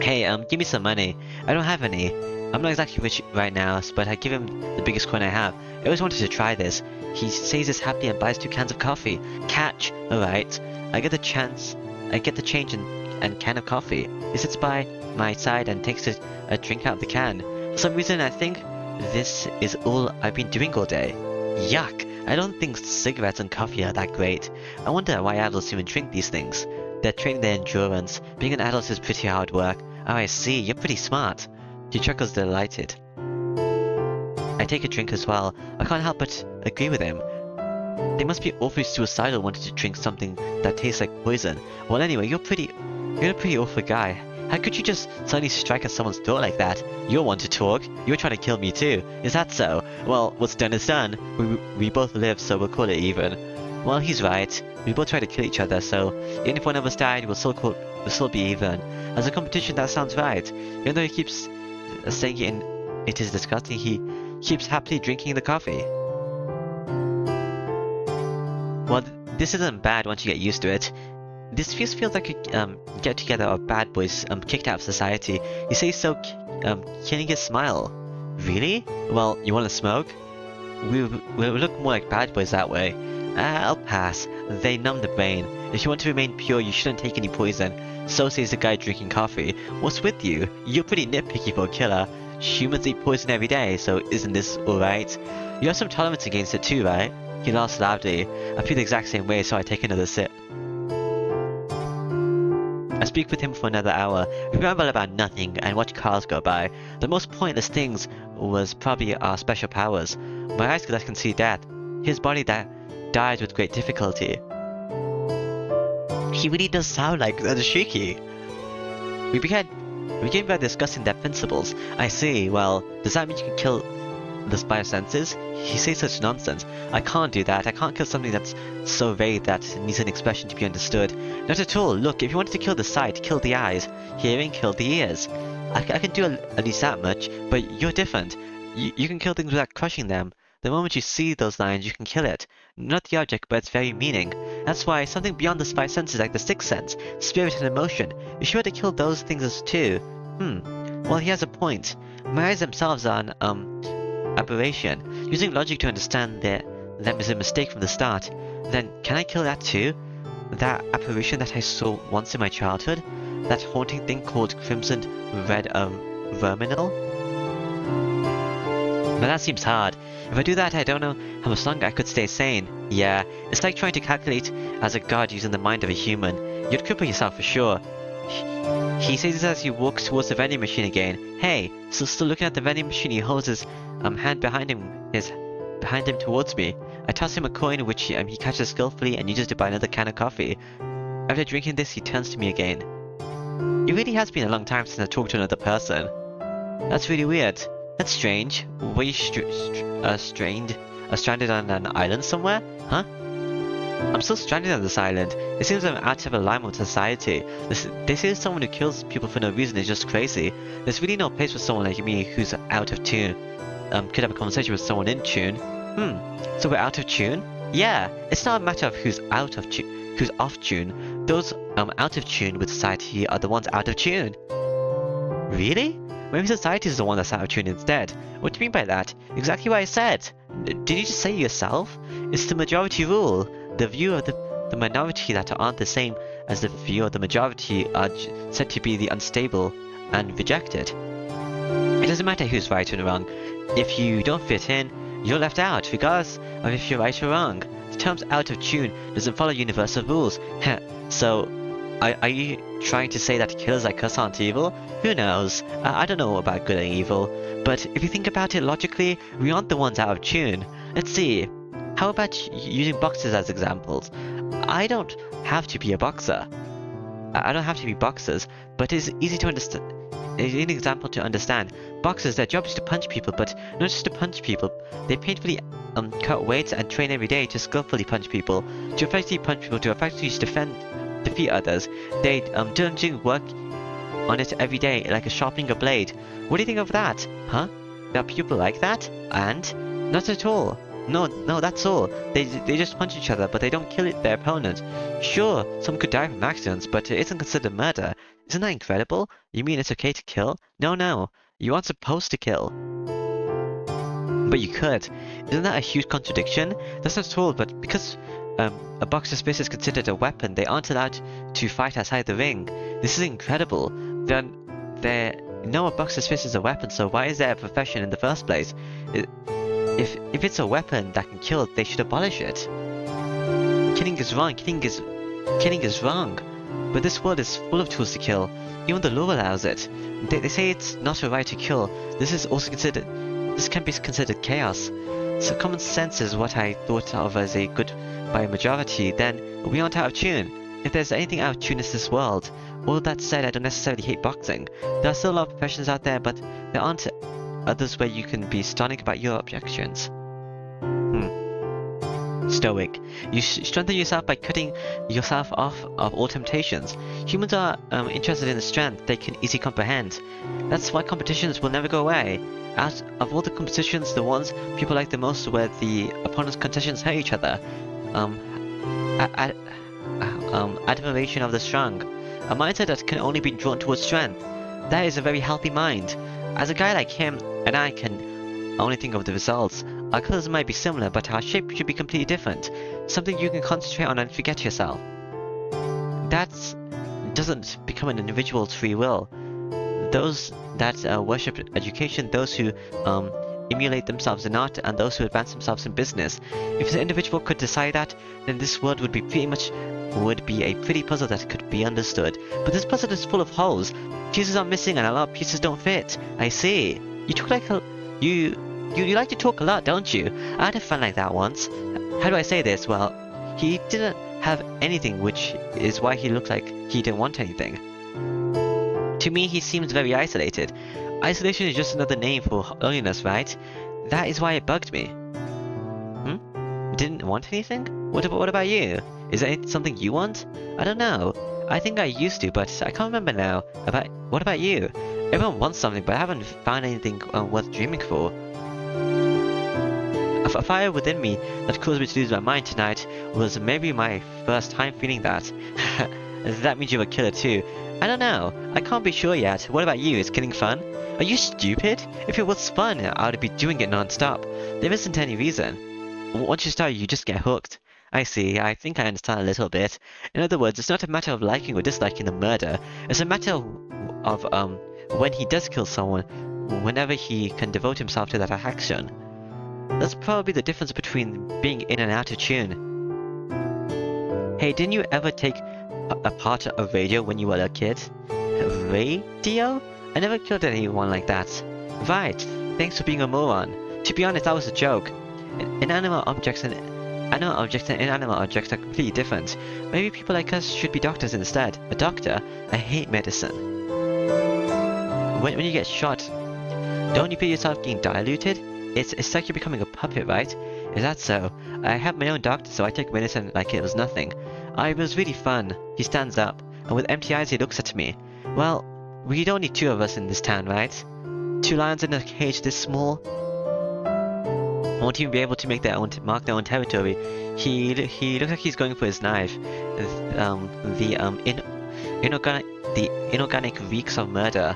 Hey, give me some money. I don't have any. I'm not exactly rich right now, but I give him the biggest coin I have. I always wanted to try this. He says this happily and buys 2 cans of coffee. Catch! Alright. I get the change and can of coffee. He sits by my side and takes a drink out of the can. For some reason, I think this is all I've been doing all day. Yuck! I don't think cigarettes and coffee are that great. I wonder why adults even drink these things. They're training their endurance. Being an adult is pretty hard work. Oh, I see. You're pretty smart. He chuckles delighted. I take a drink as well. I can't help but agree with him. They must be awfully suicidal wanting to drink something that tastes like poison. Well, anyway, you're a pretty awful guy. How could you just suddenly strike at someone's throat like that? You're one to talk. You're trying to kill me too. Is that so? Well, what's done is done. We both live, so we'll call it even. Well, he's right. We both try to kill each other, so even if one of us died, we'll still be even. As a competition, that sounds right. Even though he keeps saying it is disgusting, he keeps happily drinking the coffee. Well, this isn't bad once you get used to it. This feels like a get-together of bad boys kicked out of society. You say so, killing his smile. Really? Well, you want to smoke? We look more like bad boys that way. I'll pass. They numb the brain. If you want to remain pure, you shouldn't take any poison. So says the guy drinking coffee. What's with you? You're pretty nitpicky for a killer. Humans eat poison every day, so isn't this alright? You have some tolerance against it too, right? He laughs loudly. I feel the exact same way, so I take another sip. I speak with him for another hour. We ramble about nothing and watch cars go by. The most pointless things was probably our special powers. My eyes that can see death. His body that dies with great difficulty. He really does sound like the Shiki. We began by discussing their principles. I see. Well, does that mean you can kill the by senses? He says such nonsense. I can't do that. I can't kill something that's so vague that it needs an expression to be understood. Not at all. Look, if you wanted to kill the sight, kill the eyes. Hearing, kill the ears. I can do at least that much, but you're different. You can kill things without crushing them. The moment you see those lines, you can kill it. Not the object, but its very meaning. That's why something beyond the five senses like the sixth sense, spirit and emotion. Be sure to kill those things too. Well, he has a point. My eyes themselves are an aberration. Using logic to understand them is a mistake from the start. Then, can I kill that too? That apparition that I saw once in my childhood? That haunting thing called Crimson Red Verminal? But that seems hard. If I do that, I don't know how much longer I could stay sane. Yeah, it's like trying to calculate as a god using the mind of a human. You'd cripple yourself for sure. He says this as he walks towards the vending machine again. Hey, still looking at the vending machine, he holds his hand behind him towards me. I toss him a coin, which he catches skillfully and uses to buy another can of coffee. After drinking this, he turns to me again. It really has been a long time since I talked to another person. That's really weird. That's strange. Were you stranded on an island somewhere? Huh? I'm still stranded on this island. It seems I'm out of alignment with society. They say someone who kills people for no reason is just crazy. There's really no place for someone like me who's out of tune. Could have a conversation with someone in tune. So we're out of tune? Yeah, it's not a matter of who's off tune. Those out of tune with society are the ones out of tune. Really? Maybe society is the one that's out of tune instead. What do you mean by that? Exactly what I said. Did you just say it yourself? It's the majority rule. The view of the minority that aren't the same as the view of the majority are said to be the unstable and rejected. It doesn't matter who's right or wrong. If you don't fit in, you're left out, regardless of if you're right or wrong. The term out of tune doesn't follow universal rules. So, are you trying to say that killers like us aren't evil? Who knows? I don't know about good and evil. But if you think about it logically, we aren't the ones out of tune. Let's see. How about using boxers as examples? I don't have to be a boxer. I don't have to be boxers, but it's easy to understand. It's an example to understand. Boxers, their job is to punch people, but not just to punch people. They painfully cut weights and train every day to skillfully punch people, to effectively punch people, to effectively defeat others. They don't work on it every day like a sharpening a blade. What do you think of that? Huh? There are people like that? And? Not at all. No, that's all. They just punch each other, but they don't kill their opponent. Sure, some could die from accidents, but it isn't considered murder. Isn't that incredible? You mean it's okay to kill? No. You aren't supposed to kill. But you could. Isn't that a huge contradiction? That's not at all, but because a boxer's fist is considered a weapon, they aren't allowed to fight outside the ring. This is incredible. They know a boxer's fist is a weapon, so why is there a profession in the first place? If it's a weapon that can kill, they should abolish it. Killing is wrong. Killing is wrong. But this world is full of tools to kill. Even the law allows it. They say it's not a right to kill. This can be considered chaos. So common sense is what I thought of as a good by a majority. Then we aren't out of tune. If there's anything out of tune, it's this world. All that said, I don't necessarily hate boxing. There are still a lot of professions out there, but there aren't others where you can be stunning about your objections. Stoic. You strengthen yourself by cutting yourself off of all temptations. Humans are interested in the strength they can easily comprehend. That's why competitions will never go away. Out of all the competitions, the ones people like the most are where the opponent's contestants hurt each other. Admiration of the strong. A mindset that can only be drawn towards strength. That is a very healthy mind. As a guy like him, and I can only think of the results. Our colors might be similar, but our shape should be completely different. Something you can concentrate on and forget yourself. That doesn't become an individual's free will. Those that worship education, those who emulate themselves in art, and those who advance themselves in business. If the individual could decide that, then this world would be a pretty puzzle that could be understood. But this puzzle is full of holes. Pieces are missing and a lot of pieces don't fit. I see. You like to talk a lot, don't you? I had a friend like that once. How do I say this? Well, he didn't have anything, which is why he looked like he didn't want anything. To me, he seems very isolated. Isolation is just another name for loneliness, right? That is why it bugged me. Didn't want anything? What about you? Is there something you want? I don't know. I think I used to, but I can't remember now. What about you? Everyone wants something, but I haven't found anything worth dreaming for. A fire within me that caused me to lose my mind tonight was maybe my first time feeling that. That means you're a killer too. I don't know. I can't be sure yet. What about you? Is killing fun? Are you stupid? If it was fun, I would be doing it non-stop. There isn't any reason. Once you start, you just get hooked. I see. I think I understand a little bit. In other words, it's not a matter of liking or disliking the murder. It's a matter of when he does kill someone, whenever he can devote himself to that action. That's probably the difference between being in and out of tune. Hey, didn't you ever take apart a radio when you were a kid? A radio? I never killed anyone like that. Right, thanks for being a moron. To be honest, that was a joke. Inanimate objects and inanimate objects are completely different. Maybe people like us should be doctors instead. A doctor? I hate medicine. When you get shot, Don't you feel yourself getting diluted? It's like you're becoming a puppet, right? Is that so? I have my own doctor, so I took medicine like it was nothing. It was really fun. He stands up, and with empty eyes he looks at me. Well, we don't need two of us in this town, right? Two lions in a cage this small won't even be able to mark their own territory. He looks like he's going for his knife. The inorganic reeks of murder.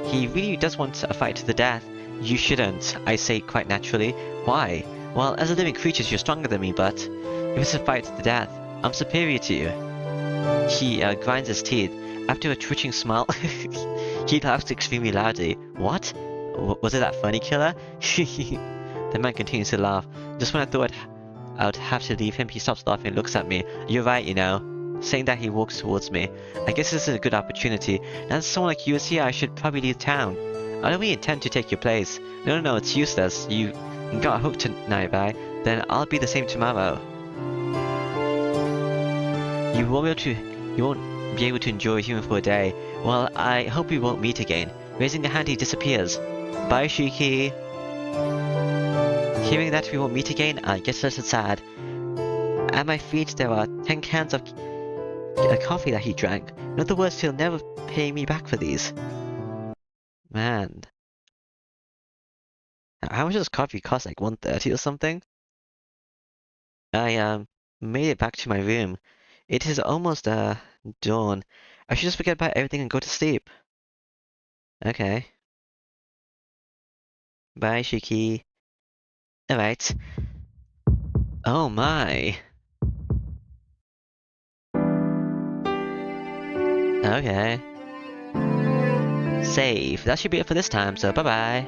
He really does want a fight to the death. You shouldn't, I say quite naturally. Why? Well, as a living creature, you're stronger than me, but if it's a fight to the death, I'm superior to you. He grinds his teeth. After a twitching smile, he laughs extremely loudly. What? Was it that funny, killer? The man continues to laugh. Just when I thought I would have to leave him, he stops laughing and looks at me. You're right, you know. Saying that, he walks towards me. I guess this is a good opportunity. Now that someone like you is here, I should probably leave town. I don't really intend to take your place. No, it's useless. You got hooked tonight, right? Then I'll be the same tomorrow. You won't be able to enjoy a human for a day. Well, I hope we won't meet again. Raising a hand, he disappears. Bye, Shiki. Hearing that we won't meet again, I get a little sad. At my feet, there are 10 cans of coffee that he drank. In other words, he'll never pay me back for these. Man. How much does coffee cost? Like 130 or something? I made it back to my room. It is almost dawn. I should just forget about everything and go to sleep. Okay. Bye, Shiki. Alright. Oh my. Okay. Save. That should be it for this time, so bye-bye.